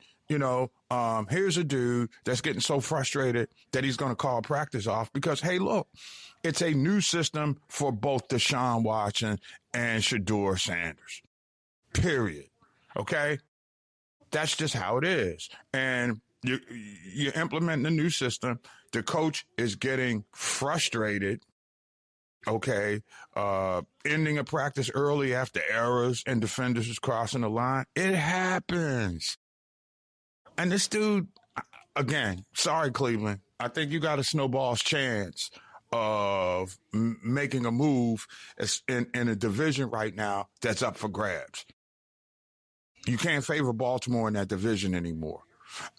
here's a dude that's getting so frustrated that he's going to call practice off because, hey, look, it's a new system for both Deshaun Watson and Shedeur Sanders, period. Okay? That's just how it is. And you're implementing a new system. The coach is getting frustrated, okay, ending a practice early after errors and defenders is crossing the line. It happens. And this dude, again, sorry, Cleveland, I think you got a snowball's chance of making a move in a division right now that's up for grabs. You can't favor Baltimore in that division anymore.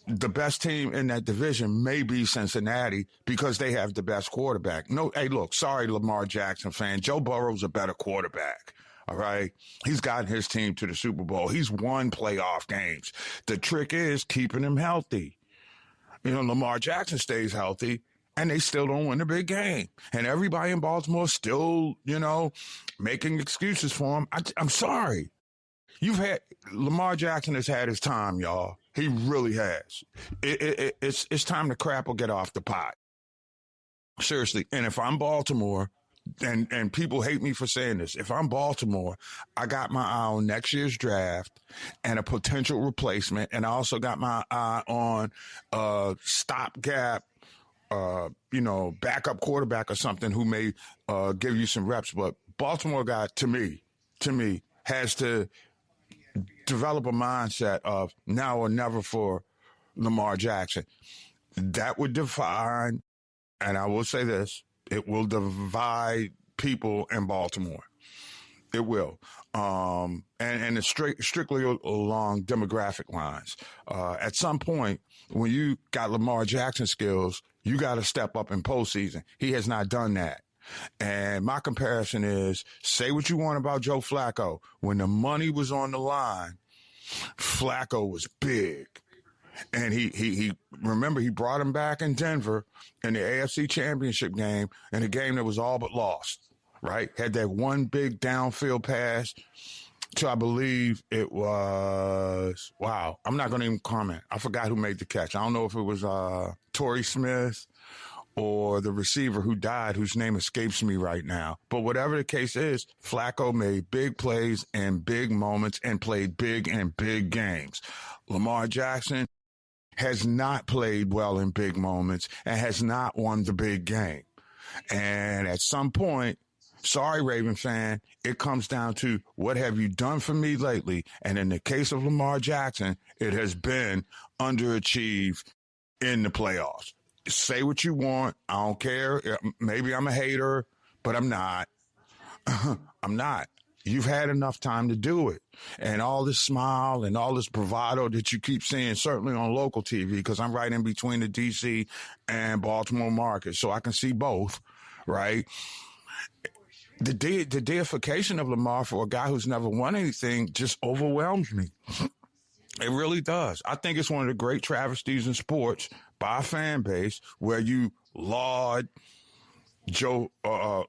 The best team in that division may be Cincinnati because they have the best quarterback. No, hey, look, sorry, Lamar Jackson fan. Joe Burrow's a better quarterback. All right. He's gotten his team to the Super Bowl. He's won playoff games. The trick is keeping him healthy. Lamar Jackson stays healthy and they still don't win the big game. And everybody in Baltimore still, making excuses for him. I'm sorry. Lamar Jackson has had his time, y'all. He really has. It's time to crap or get off the pot. Seriously. And if I'm Baltimore, and people hate me for saying this, if I'm Baltimore, I got my eye on next year's draft and a potential replacement. And I also got my eye on stopgap, backup quarterback or something who may give you some reps. But Baltimore guy, to me, has to develop a mindset of now or never for Lamar Jackson. That would define, and I will say this, it will divide people in Baltimore. It will. And it's strictly along demographic lines. At some point, when you got Lamar Jackson skills, you got to step up in postseason. He has not done that. And my comparison is, say what you want about Joe Flacco. When the money was on the line, Flacco was big. And he remember, he brought him back in Denver in the AFC Championship game, in a game that was all but lost, right? Had that one big downfield pass to, I believe it was, I'm not going to even comment. I forgot who made the catch. I don't know if it was Torrey Smith or the receiver who died, whose name escapes me right now. But whatever the case is, Flacco made big plays and big moments and played big in big games. Lamar Jackson has not played well in big moments and has not won the big game. And at some point, sorry, Raven fan, it comes down to, what have you done for me lately? And in the case of Lamar Jackson, it has been underachieved in the playoffs. Say what you want. I don't care. Maybe I'm a hater, but I'm not. I'm not. You've had enough time to do it. And all this smile and all this bravado that you keep seeing, certainly on local TV, because I'm right in between the D.C. and Baltimore markets, so I can see both, right? The deification of Lamar for a guy who's never won anything just overwhelms me. It really does. I think it's one of the great travesties in sports by a fan base where you laud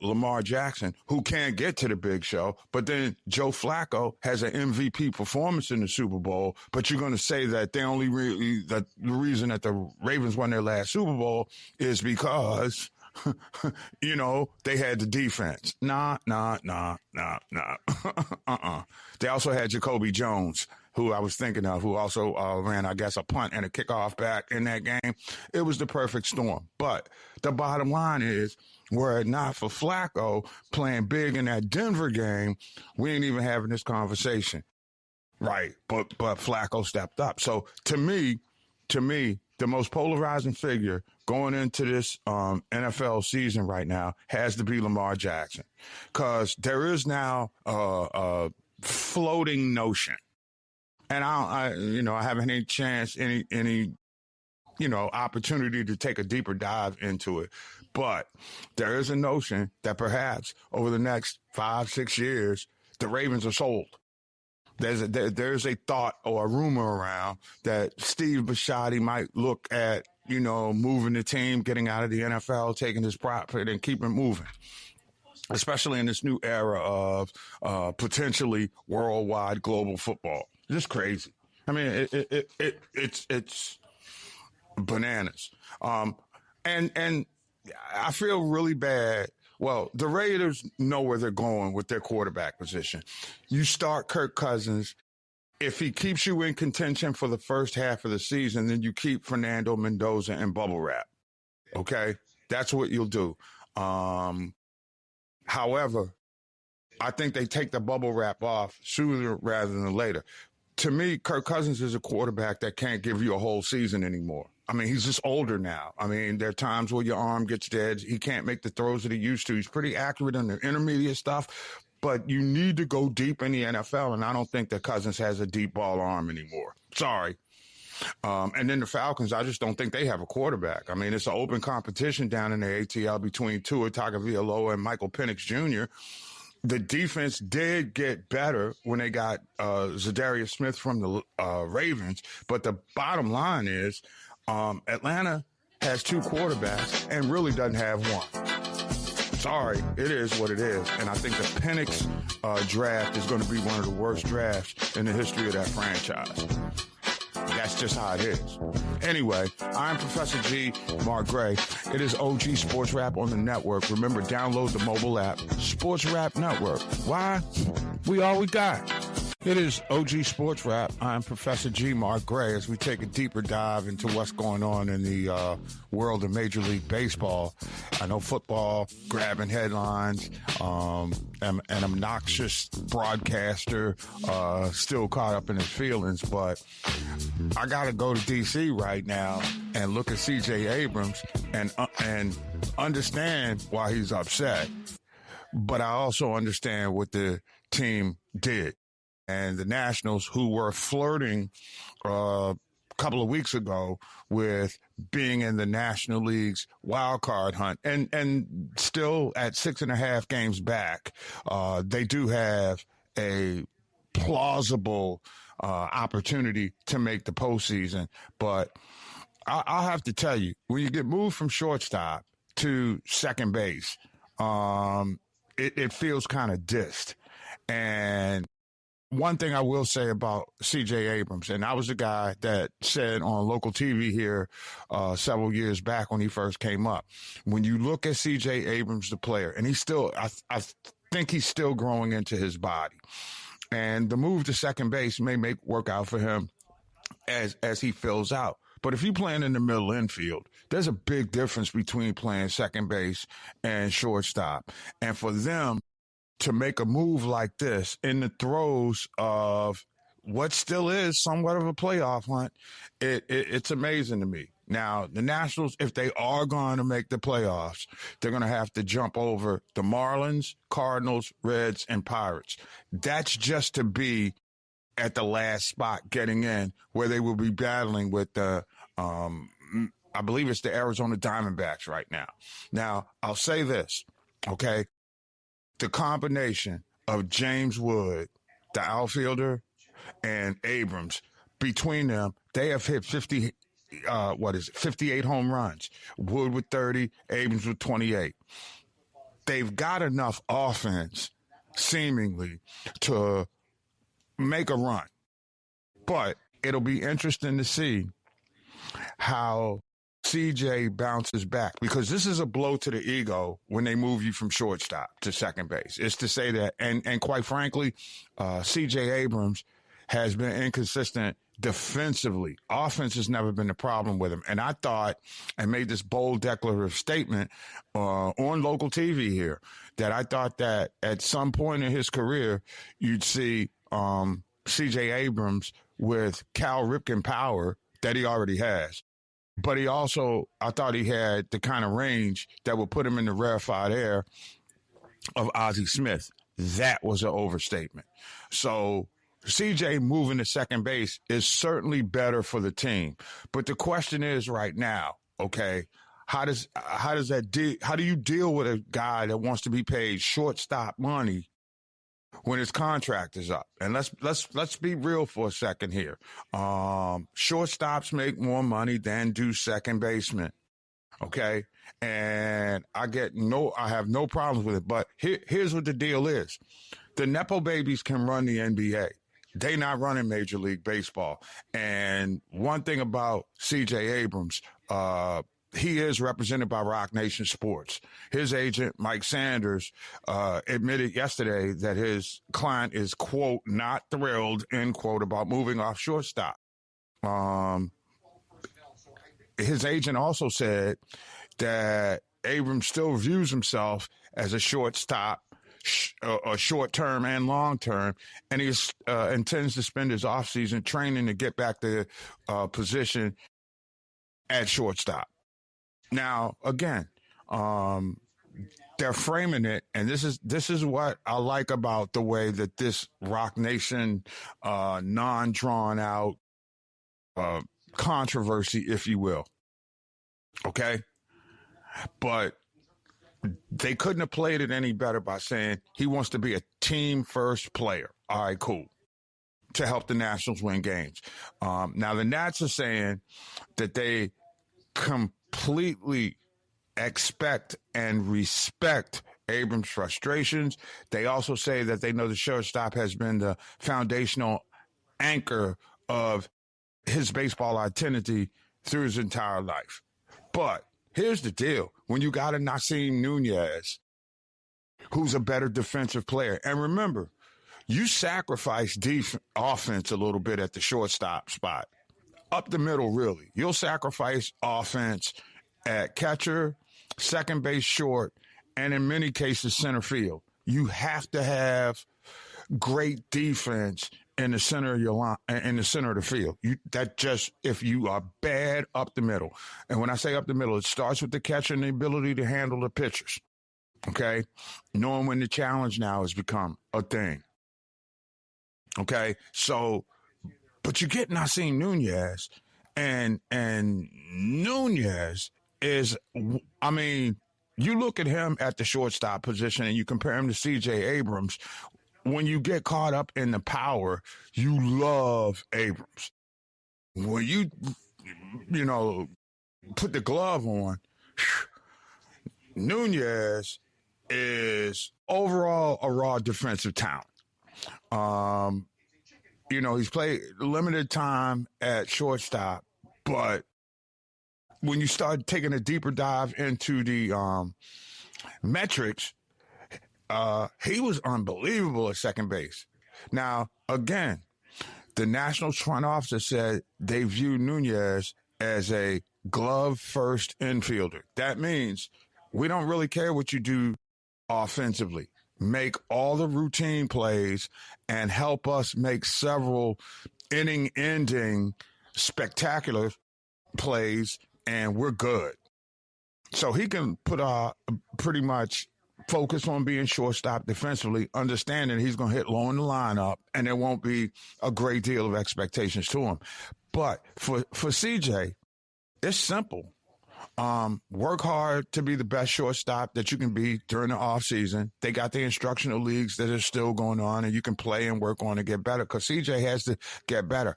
Lamar Jackson, who can't get to the big show, but then Joe Flacco has an MVP performance in the Super Bowl, but you're going to say that the reason that the Ravens won their last Super Bowl is because, they had the defense. Nah. They also had Jacoby Jones. who I was thinking of, who also ran, I guess, a punt and a kickoff back in that game. It was the perfect storm. But the bottom line is, were it not for Flacco playing big in that Denver game, we ain't even having this conversation. Right. But Flacco stepped up. So to me, the most polarizing figure going into this NFL season right now has to be Lamar Jackson, because there is now a floating notion, and I haven't any chance, any opportunity to take a deeper dive into it, but there is a notion that perhaps over the next 5-6 years, the Ravens are sold. There's a thought or a rumor around that Steve Bisciotti might look at, moving the team, getting out of the NFL, taking his profit and keeping it moving, especially in this new era of potentially worldwide global football. Just crazy. I mean, it's bananas. And I feel really bad. Well, the Raiders know where they're going with their quarterback position. You start Kirk Cousins. If he keeps you in contention for the first half of the season, then you keep Fernando Mendoza and bubble wrap. Okay? That's what you'll do. However, I think they take the bubble wrap off sooner rather than later. To me, Kirk Cousins is a quarterback that can't give you a whole season anymore. I mean, he's just older now. I mean, there are times where your arm gets dead. He can't make the throws that he used to. He's pretty accurate on the intermediate stuff, but you need to go deep in the NFL, and I don't think that Cousins has a deep ball arm anymore. Sorry. And then the Falcons, I just don't think they have a quarterback. I mean, it's an open competition down in the ATL between Tua Tagovailoa and Michael Penix Jr. The defense did get better when they got Zadarius Smith from the Ravens, but the bottom line is Atlanta has two quarterbacks and really doesn't have one. Sorry, it is what it is. And I think the Penix draft is going to be one of the worst drafts in the history of that franchise. That's just how it is. Anyway, I'm Professor G, Mark Gray. It is OG Sports Rap on the network. Remember, download the mobile app, Sports Rap Network. Why? We all we got. It is OG Sports Rap. I'm Professor G, Mark Gray, as we take a deeper dive into what's going on in the world of Major League Baseball. I know football grabbing headlines, an obnoxious broadcaster still caught up in his feelings, but I got to go to D.C. right now and look at C.J. Abrams and understand why he's upset. But I also understand what the team did. And the Nationals, who were flirting a couple of weeks ago with being in the National League's wild card hunt, and still at 6.5 games back, they do have a plausible opportunity to make the postseason. But I'll have to tell you, when you get moved from shortstop to second base, it feels kind of dissed. And one thing I will say about C.J. Abrams, and I was the guy that said on local TV here several years back when he first came up, when you look at C.J. Abrams, the player, and he's still, I think he's still growing into his body. And the move to second base may work out for him as he fills out. But if you're playing in the middle infield, there's a big difference between playing second base and shortstop. And for them to make a move like this in the throes of what still is somewhat of a playoff hunt, it's amazing to me. Now, the Nationals, if they are going to make the playoffs, they're going to have to jump over the Marlins, Cardinals, Reds, and Pirates. That's just to be at the last spot getting in, where they will be battling with the, I believe it's the Arizona Diamondbacks right now. Now, I'll say this, okay? The combination of James Wood, the outfielder, and Abrams, between them, they have hit 58 home runs. Wood with 30, Abrams with 28. They've got enough offense, seemingly, to make a run. But it'll be interesting to see how CJ bounces back, because this is a blow to the ego when they move you from shortstop to second base. It's to say that, and quite frankly, CJ Abrams has been inconsistent defensively. Offense has never been the problem with him. And I thought, and made this bold declarative statement on local TV here, that I thought that at some point in his career, you'd see C.J. Abrams with Cal Ripken power that he already has. But he also, I thought he had the kind of range that would put him in the rarefied air of Ozzie Smith. That was an overstatement. So CJ moving to second base is certainly better for the team. But the question is right now, okay, how do you deal with a guy that wants to be paid shortstop money when his contract is up? And let's be real for a second here. Shortstops make more money than do second basemen. Okay. And I have no problems with it. But here's what the deal is. The Nepo babies can run the NBA. They not running Major League Baseball. And one thing about C.J. Abrams, he is represented by Rock Nation Sports. His agent, Mike Sanders, admitted yesterday that his client is, quote, not thrilled, end quote, about moving off shortstop. His agent also said that Abrams still views himself as a shortstop, a short-term and long-term, and he intends to spend his offseason training to get back to position at shortstop. Now, again, they're framing it, and this is what I like about the way that this Rock Nation non-drawn-out controversy, if you will. Okay? But they couldn't have played it any better by saying he wants to be a team-first player. All right, cool. To help the Nationals win games. Now, the Nats are saying that they completely expect and respect Abrams' frustrations. They also say that they know the shortstop has been the foundational anchor of his baseball identity through his entire life. But here's the deal. When you got a Nasim Nunez, who's a better defensive player, and remember, you sacrifice offense a little bit at the shortstop spot. Up the middle, really. You'll sacrifice offense at catcher, second base, short, and in many cases, center field. You have to have great defense in the center of your line, in the center of the field. If you are bad up the middle. And when I say up the middle, it starts with the catcher and the ability to handle the pitchers. Okay? Knowing when the challenge now has become a thing. Okay? So, but you get Nasim Nunez, and Nunez is, I mean, you look at him at the shortstop position and you compare him to C.J. Abrams. When you get caught up in the power, you love Abrams. When you put the glove on, Nunez is overall a raw defensive talent. He's played limited time at shortstop, but when you start taking a deeper dive into the metrics, he was unbelievable at second base. Now, again, the Nationals front office said they view Nunez as a glove-first infielder. That means we don't really care what you do offensively. Make all the routine plays and help us make several inning-ending spectacular plays, and we're good. So he can put pretty much focus on being shortstop defensively, understanding he's going to hit low in the lineup, and there won't be a great deal of expectations to him. But for CJ, it's simple. Work hard to be the best shortstop that you can be during the offseason. They got the instructional leagues that are still going on, and you can play and work on to get better because CJ has to get better.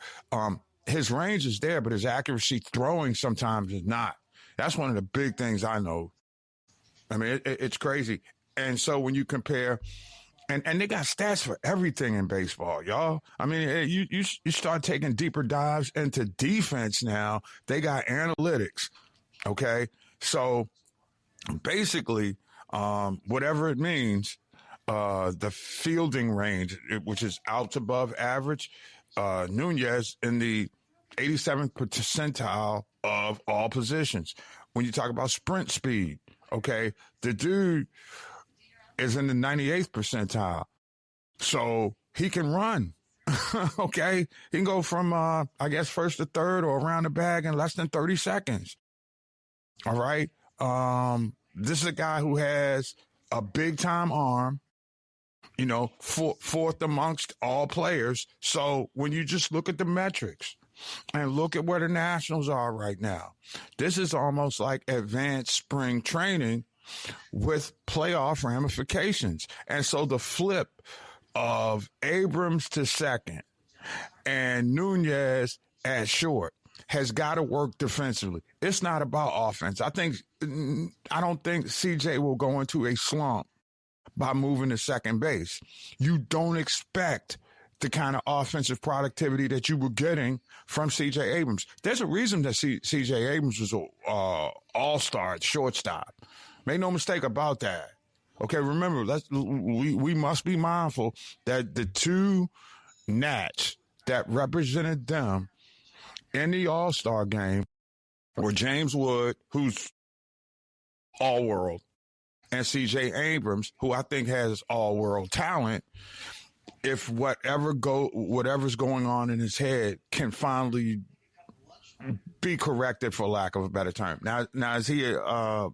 His range is there, but his accuracy throwing sometimes is not. That's one of the big things I know. I mean, it's crazy. And so when you compare, and they got stats for everything in baseball, y'all. I mean, you start taking deeper dives into defense now. They got analytics, okay? So basically, whatever it means, the fielding range, which is out above average, Nunez in the 87th percentile of all positions. When you talk about sprint speed, okay, the dude is in the 98th percentile. So he can run. Okay. He can go from, I guess, first to third or around the bag in less than 30 seconds. All right. This is a guy who has a big time arm, fourth amongst all players. So when you just look at the metrics and look at where the Nationals are right now, this is almost like advanced spring training with playoff ramifications. And so the flip of Abrams to second and Nunez at short has got to work defensively. It's not about offense. I don't think CJ will go into a slump by moving to second base. You don't expect the kind of offensive productivity that you were getting from C.J. Abrams. There's a reason that C.J. Abrams was an all-star at shortstop. Make no mistake about that. Okay, remember, we must be mindful that the two Nats that represented them in the All-Star game were James Wood, who's all-world, and C.J. Abrams, who I think has all-world talent. If whatever's going on in his head can finally be corrected, for lack of a better term. Now is he a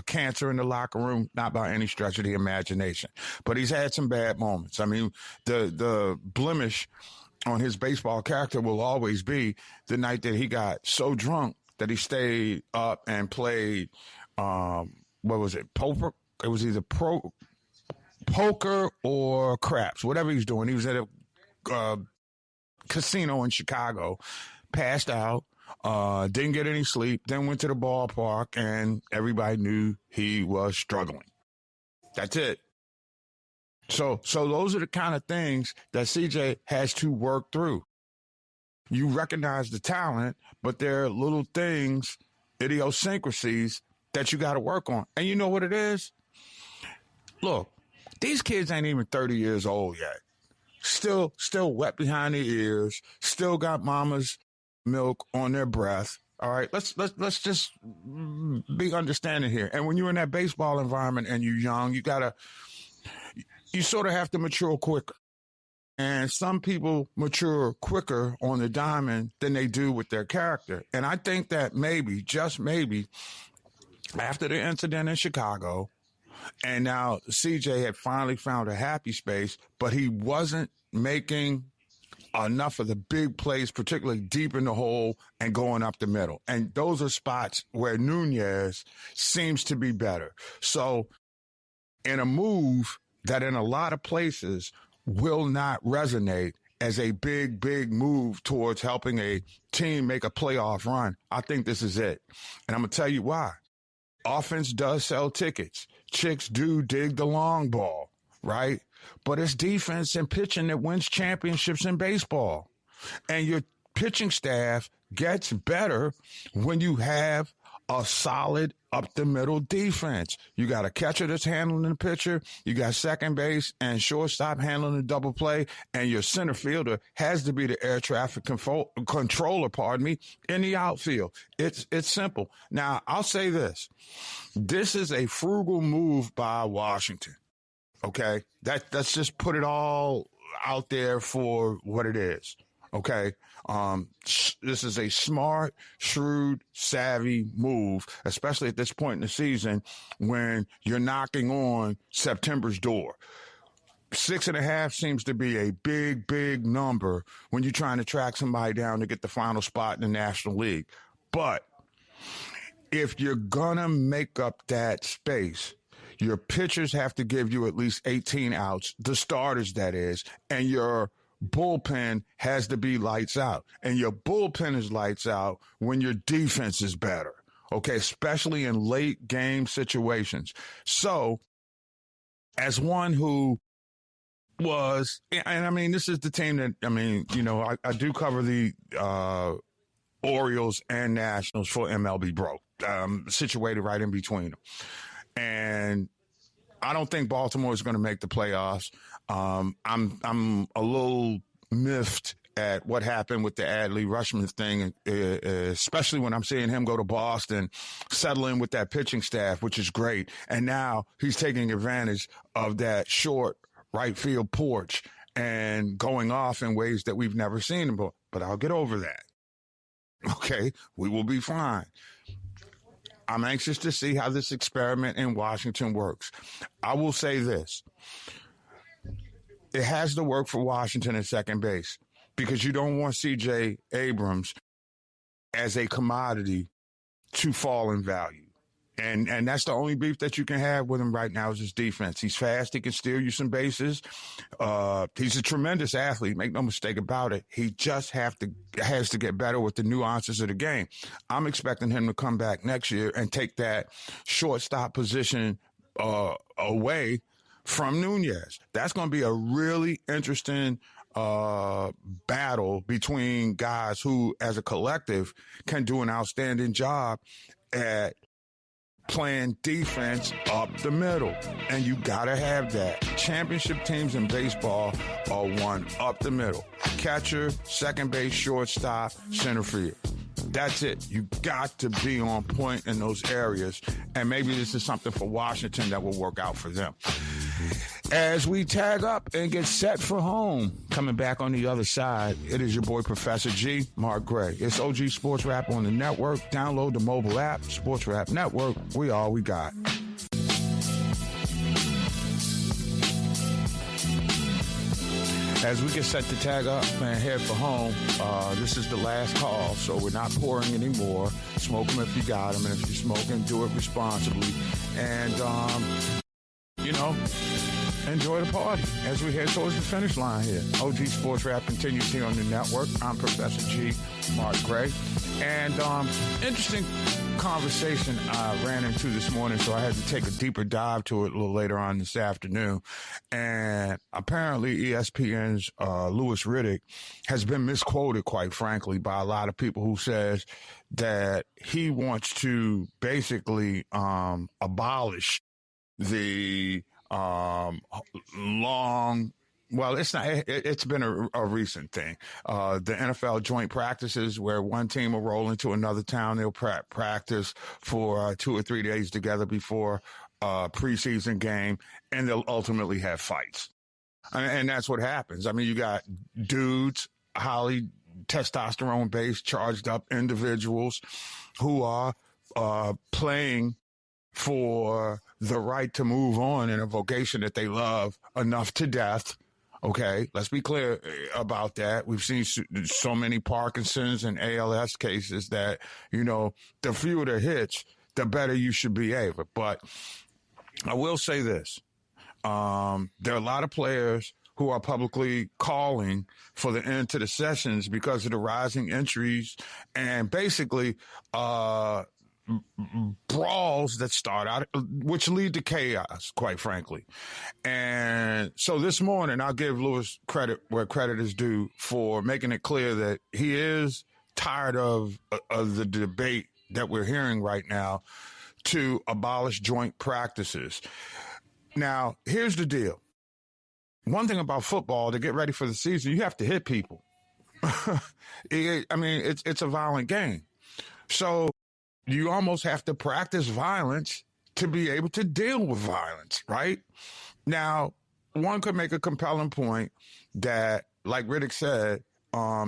cancer in the locker room? Not by any stretch of the imagination, but he's had some bad moments. I mean, the blemish on his baseball character will always be the night that he got so drunk that he stayed up and played. What was it? Poker? It was either poker or craps, whatever he was doing. He was at a casino in Chicago, passed out, didn't get any sleep, then went to the ballpark, and everybody knew he was struggling. That's it. So those are the kind of things that CJ has to work through. You recognize the talent, but there are little things, idiosyncrasies, that you got to work on. And you know what it is? Look, these kids ain't even 30 years old yet. Still wet behind their ears. Still got mama's milk on their breath. All right, let's just be understanding here. And when you're in that baseball environment and you're young, you sort of have to mature quicker. And some people mature quicker on the diamond than they do with their character. And I think that maybe, just maybe, after the incident in Chicago, and now CJ had finally found a happy space, but he wasn't making enough of the big plays, particularly deep in the hole and going up the middle. And those are spots where Nunez seems to be better. So in a move that in a lot of places will not resonate as a big, big move towards helping a team make a playoff run, I think this is it. And I'm going to tell you why. Offense does sell tickets. Chicks do dig the long ball, right? But it's defense and pitching that wins championships in baseball. And your pitching staff gets better when you have a solid up-the-middle defense. You got a catcher that's handling the pitcher. You got second base and shortstop handling the double play. And your center fielder has to be the air traffic controller, in the outfield. It's simple. Now, I'll say this. This is a frugal move by Washington. Okay? Let's just put it all out there for what it is. Okay? This is a smart, shrewd, savvy move, especially at this point in the season when you're knocking on September's door. 6.5 seems to be a big, big number when you're trying to track somebody down to get the final spot in the National League. But if you're going to make up that space, your pitchers have to give you at least 18 outs, the starters, that is, and your bullpen has to be lights out. And your bullpen is lights out when your defense is better, okay, especially in late game situations. So as one who was, and I mean, this is the team that, I do cover the Orioles and Nationals for MLB Bro, situated right in between them. And I don't think Baltimore is going to make the playoffs. I'm a little miffed at what happened with the Adley Rushman thing, especially when I'm seeing him go to Boston, settle in with that pitching staff, which is great. And now he's taking advantage of that short right field porch and going off in ways that we've never seen him. But I'll get over that. Okay, we will be fine. I'm anxious to see how this experiment in Washington works. I will say this. It has to work for Washington at second base because you don't want C.J. Abrams as a commodity to fall in value. And that's the only beef that you can have with him right now is his defense. He's fast. He can steal you some bases. He's a tremendous athlete. Make no mistake about it. He just has to get better with the nuances of the game. I'm expecting him to come back next year and take that shortstop position away from Nunez. That's going to be a really interesting battle between guys who, as a collective, can do an outstanding job at playing defense up the middle. And you got to have that. Championship teams in baseball are won up the middle. Catcher, second base, shortstop, center field. That's it. You got to be on point in those areas. And maybe this is something for Washington that will work out for them. As we tag up and get set for home, coming back on the other side, it is your boy, Professor G, Mark Gray. It's OG Sports Rap on the network. Download the mobile app, Sports Rap Network. We all we got. As we get set to tag up and head for home, this is the last call, so we're not pouring anymore. Smoke them if you got them, and if you're smoking, do it responsibly. And, enjoy the party as we head towards the finish line here. OG Sports Rap continues here on the network. I'm Professor G, Mark Gray. And interesting conversation I ran into this morning, so I had to take a deeper dive to it a little later on this afternoon. And apparently ESPN's Louis Riddick has been misquoted, quite frankly, by a lot of people who says that he wants to basically abolish the it's been a recent thing. The NFL joint practices where one team will roll into another town. They'll practice for 2 or 3 days together before a preseason game, and they'll ultimately have fights. And that's what happens. I mean, you got dudes, highly testosterone-based, charged up individuals who are playing for the right to move on in a vocation that they love enough to death. Okay, let's be clear about that. We've seen so many Parkinson's and ALS cases that, the fewer the hits, the better you should be able. But I will say this. There are a lot of players who are publicly calling for the end to the sessions because of the rising injuries and basically brawls that start out, which lead to chaos, quite frankly. And so this morning, I'll give Louis credit where credit is due for making it clear that he is tired of the debate that we're hearing right now to abolish joint practices. Now, here's the deal. One thing about football, to get ready for the season, you have to hit people. It's a violent game. So you almost have to practice violence to be able to deal with violence, right? Now, one could make a compelling point that, like Riddick said,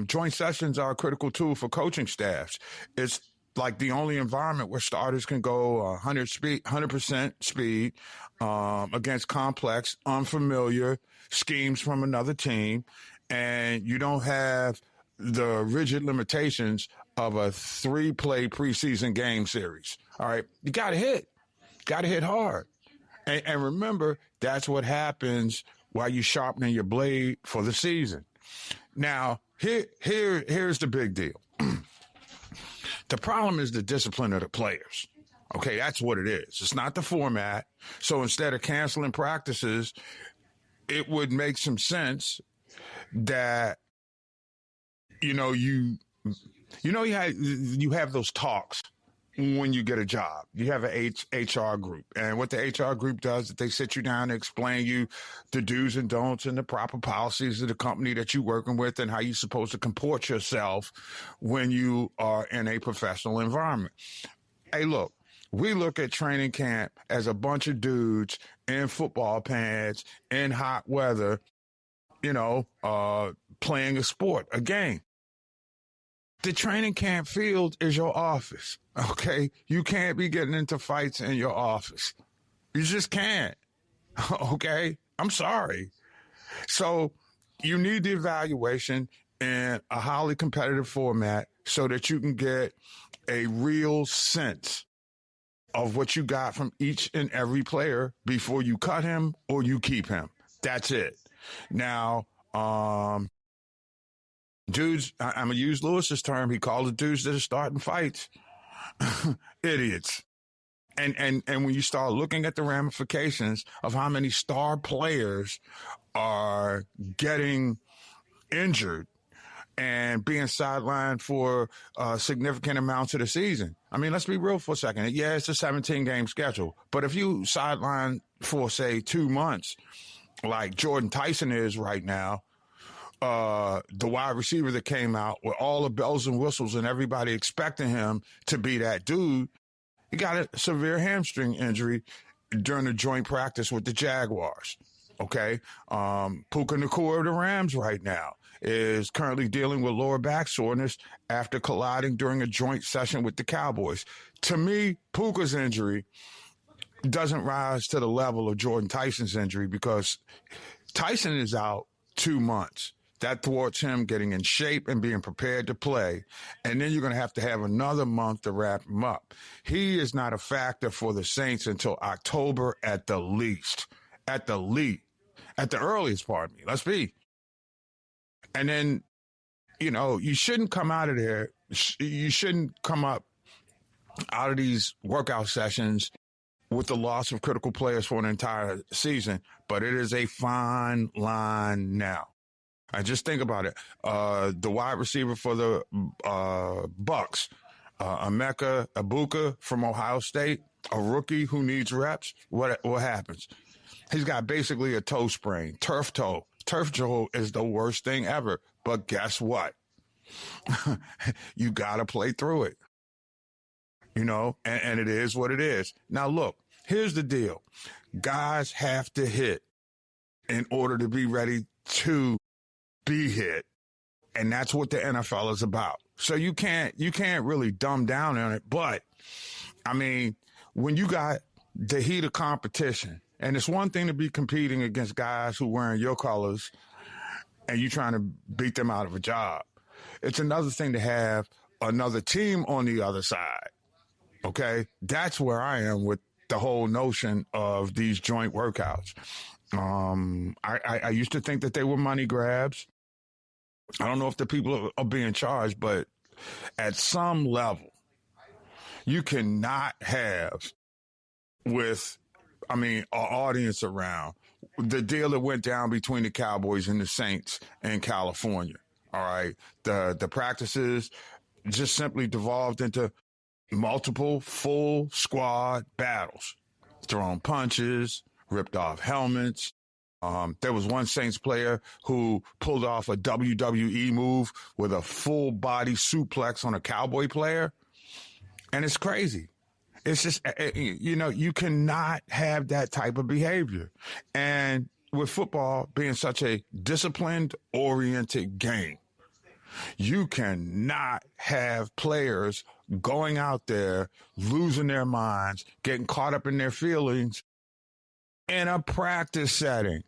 joint sessions are a critical tool for coaching staffs. It's like the only environment where starters can go 100% speed against complex, unfamiliar schemes from another team, and you don't have the rigid limitations of a 3-play preseason game series. All right, you got to hit hard. And remember, that's what happens while you're sharpening your blade for the season. Now, here's the big deal. The problem is the discipline of the players. Okay, that's what it is. It's not the format. So instead of canceling practices, it would make some sense that, you have those talks when you get a job. You have a HR group. And what the HR group does is they sit you down and explain you the do's and don'ts and the proper policies of the company that you're working with and how you're supposed to comport yourself when you are in a professional environment. Hey, look, we look at training camp as a bunch of dudes in football pants, in hot weather, playing a sport, a game. The training camp field is your office, okay? You can't be getting into fights in your office. You just can't, okay? I'm sorry. So you need the evaluation in a highly competitive format so that you can get a real sense of what you got from each and every player before you cut him or you keep him. That's it. Now, dudes, I'm going to use Lewis's term. He called the dudes that are starting fights idiots. And when you start looking at the ramifications of how many star players are getting injured and being sidelined for significant amounts of the season. I mean, let's be real for a second. Yeah, it's a 17-game schedule. But if you sideline for, say, 2 months, like Jordan Tyson is right now, the wide receiver that came out with all the bells and whistles and everybody expecting him to be that dude, he got a severe hamstring injury during a joint practice with the Jaguars. Okay. Puka Nacua of the Rams right now is currently dealing with lower back soreness after colliding during a joint session with the Cowboys. To me, Puka's injury doesn't rise to the level of Jordan Tyson's injury because Tyson is out 2 months. That thwarts him getting in shape and being prepared to play. And then you're going to have another month to wrap him up. He is not a factor for the Saints until October at the least. At the earliest, pardon me. Let's be. And then, you shouldn't come out of there. You shouldn't come up out of these workout sessions with the loss of critical players for an entire season. But it is a fine line now. I just think about it. The wide receiver for the Bucks, Emeka Egbuka from Ohio State, a rookie who needs reps. What happens? He's got basically a toe sprain, turf toe. Turf toe is the worst thing ever. But guess what? You got to play through it. And it is what it is. Now, look, here's the deal. Guys have to hit in order to be ready to be hit. And that's what the NFL is about. So you can't really dumb down on it. But, I mean, when you got the heat of competition, and it's one thing to be competing against guys who wearing your colors and you trying to beat them out of a job. It's another thing to have another team on the other side. Okay? That's where I am with the whole notion of these joint workouts. I used to think that they were money grabs. I don't know if the people are being charged, but at some level, you cannot have an audience around the deal that went down between the Cowboys and the Saints in California. All right. The practices just simply devolved into multiple full squad battles, throwing punches, ripped off helmets. There was one Saints player who pulled off a WWE move with a full body suplex on a Cowboy player. And it's crazy. It's just, you cannot have that type of behavior. And with football being such a disciplined oriented game, you cannot have players going out there, losing their minds, getting caught up in their feelings in a practice setting.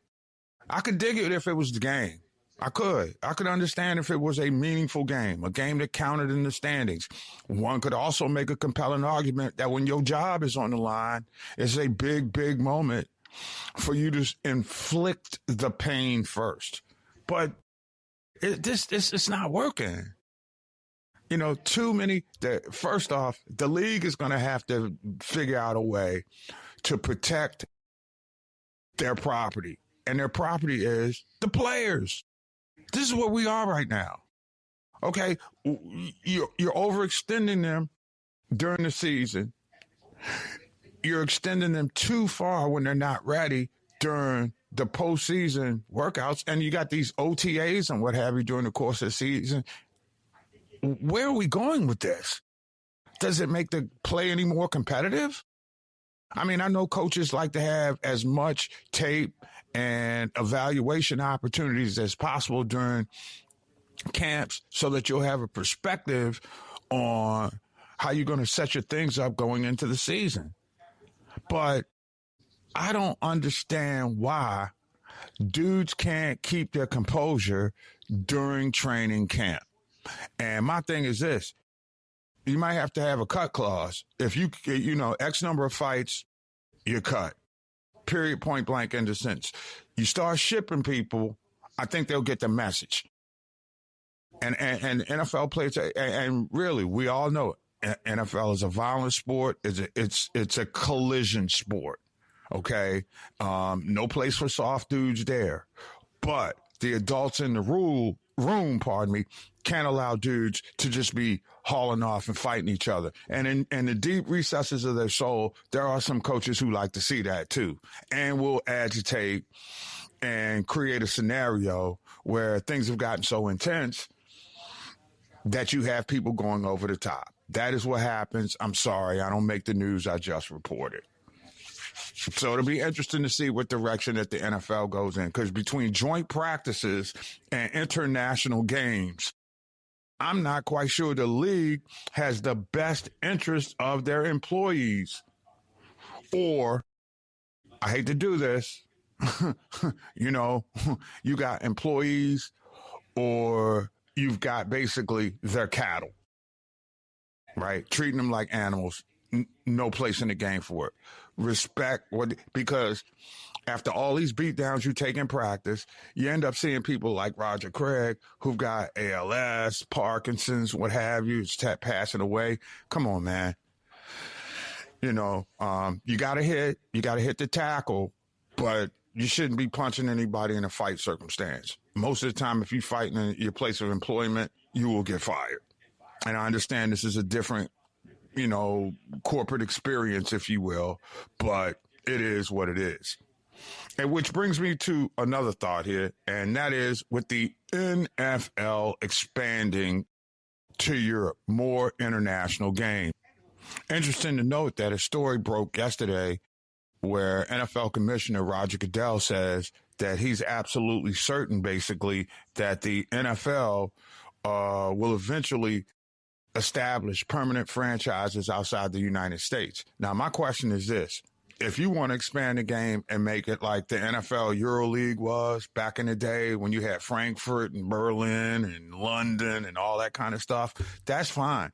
I could dig it if it was the game. I could understand if it was a meaningful game, a game that counted in the standings. One could also make a compelling argument that when your job is on the line, it's a big, big moment for you to inflict the pain first. But it's not working. First off, the league is going to have to figure out a way to protect their property. And their property is the players. This is where we are right now. Okay, you're overextending them during the season. You're extending them too far when they're not ready during the postseason workouts, and you got these OTAs and what have you during the course of the season. Where are we going with this? Does it make the play any more competitive? I mean, I know coaches like to have as much tape and evaluation opportunities as possible during camps so that you'll have a perspective on how you're going to set your things up going into the season. But I don't understand why dudes can't keep their composure during training camp. And my thing is this. You might have to have a cut clause. If X number of fights, you're cut. Period, point blank, end of sentence. You start shipping people, I think they'll get the message. And NFL players, and really, we all know it. NFL is a violent sport. It's a collision sport. Okay, no place for soft dudes there. But the adults in the room, can't allow dudes to just be hauling off and fighting each other. And in the deep recesses of their soul, there are some coaches who like to see that too, and will agitate and create a scenario where things have gotten so intense that you have people going over the top. That is what happens. I'm sorry, I don't make the news, I just report it. So it'll be interesting to see what direction that the NFL goes in, because between joint practices and international games, I'm not quite sure the league has the best interest of their employees. Or, I hate to do this, you got employees or you've got basically their cattle, right? Treating them like animals. No place in the game for it. Respect, because after all these beatdowns you take in practice, you end up seeing people like Roger Craig who've got ALS, Parkinson's, what have you, passing away. Come on, man. You got to hit the tackle, but you shouldn't be punching anybody in a fight circumstance. Most of the time, if you fight in your place of employment, you will get fired. And I understand this is a different corporate experience, if you will, but it is what it is. And which brings me to another thought here, and that is with the NFL expanding to Europe, more international games. Interesting to note that a story broke yesterday where NFL Commissioner Roger Goodell says that he's absolutely certain, basically, that the NFL will eventually establish permanent franchises outside the United States. Now, my question is this. If you want to expand the game and make it like the NFL EuroLeague was back in the day when you had Frankfurt and Berlin and London and all that kind of stuff, that's fine.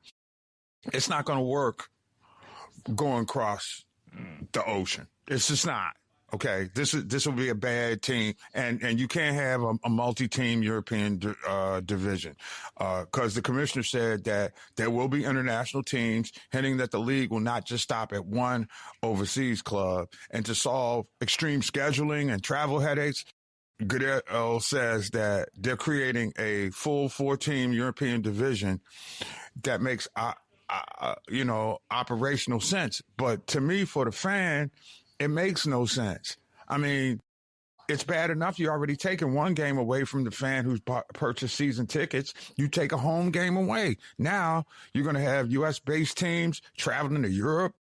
It's not going to work going across the ocean. It's just not. Okay, this will be a bad team, and you can't have a multi-team European division, because the commissioner said that there will be international teams, hinting that the league will not just stop at one overseas club. And to solve extreme scheduling and travel headaches, Goodell says that they're creating a full 4-team European division that makes operational sense. But to me, for the fan, it makes no sense. I mean, it's bad enough you're already taking one game away from the fan who's purchased season tickets. You take a home game away. Now you're going to have U.S.-based teams traveling to Europe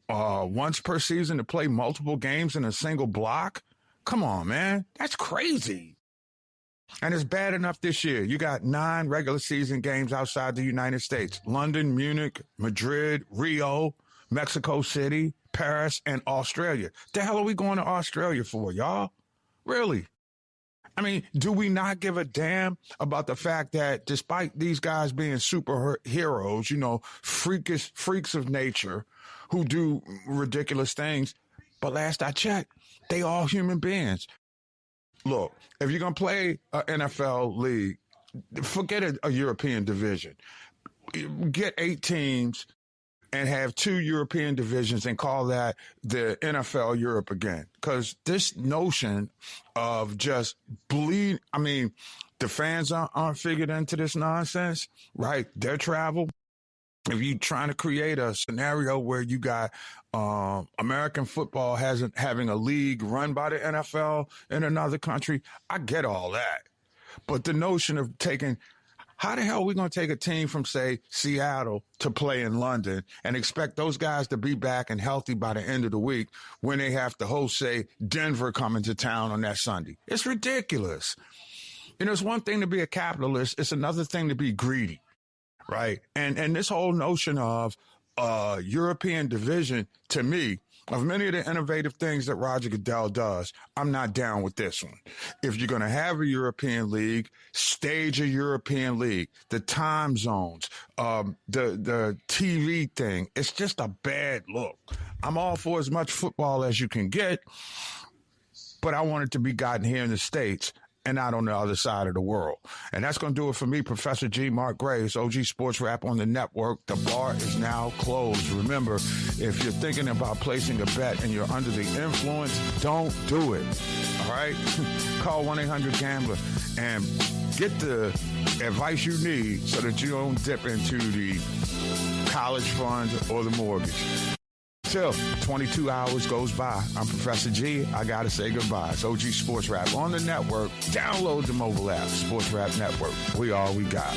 once per season to play multiple games in a single block. Come on, man. That's crazy. And it's bad enough this year. You got 9 regular season games outside the United States. London, Munich, Madrid, Rio, Mexico City, Paris, and Australia. The hell are we going to Australia for, y'all? Really? I mean, do we not give a damn about the fact that despite these guys being superheroes, freaks of nature who do ridiculous things, but last I checked, they all human beings. Look, if you're going to play an NFL league, forget a European division. Get 8 teams and have 2 European divisions and call that the NFL Europe again. Because this notion of just the fans aren't figured into this nonsense, right? Their travel, if you're trying to create a scenario where you got American football having a league run by the NFL in another country, I get all that. But the notion of how the hell are we going to take a team from, say, Seattle to play in London and expect those guys to be back and healthy by the end of the week when they have to host, say, Denver coming to town on that Sunday? It's ridiculous. It's one thing to be a capitalist. It's another thing to be greedy, right? And this whole notion of European division, to me, of many of the innovative things that Roger Goodell does, I'm not down with this one. If you're going to have a European league, stage a European league. The time zones, the TV thing, it's just a bad look. I'm all for as much football as you can get, but I want it to be gotten here in the States and not on the other side of the world. And that's going to do it for me, Professor G. Mark Gray. It's OG Sports Rap on the network. The bar is now closed. Remember, if you're thinking about placing a bet and you're under the influence, don't do it. All right? Call 1-800-GAMBLER and get the advice you need so that you don't dip into the college fund or the mortgage. Till 22 hours goes by, I'm Professor G. I got to say goodbye. It's OG Sports Rap on the network. Download the mobile app, Sports Rap Network. We all we got.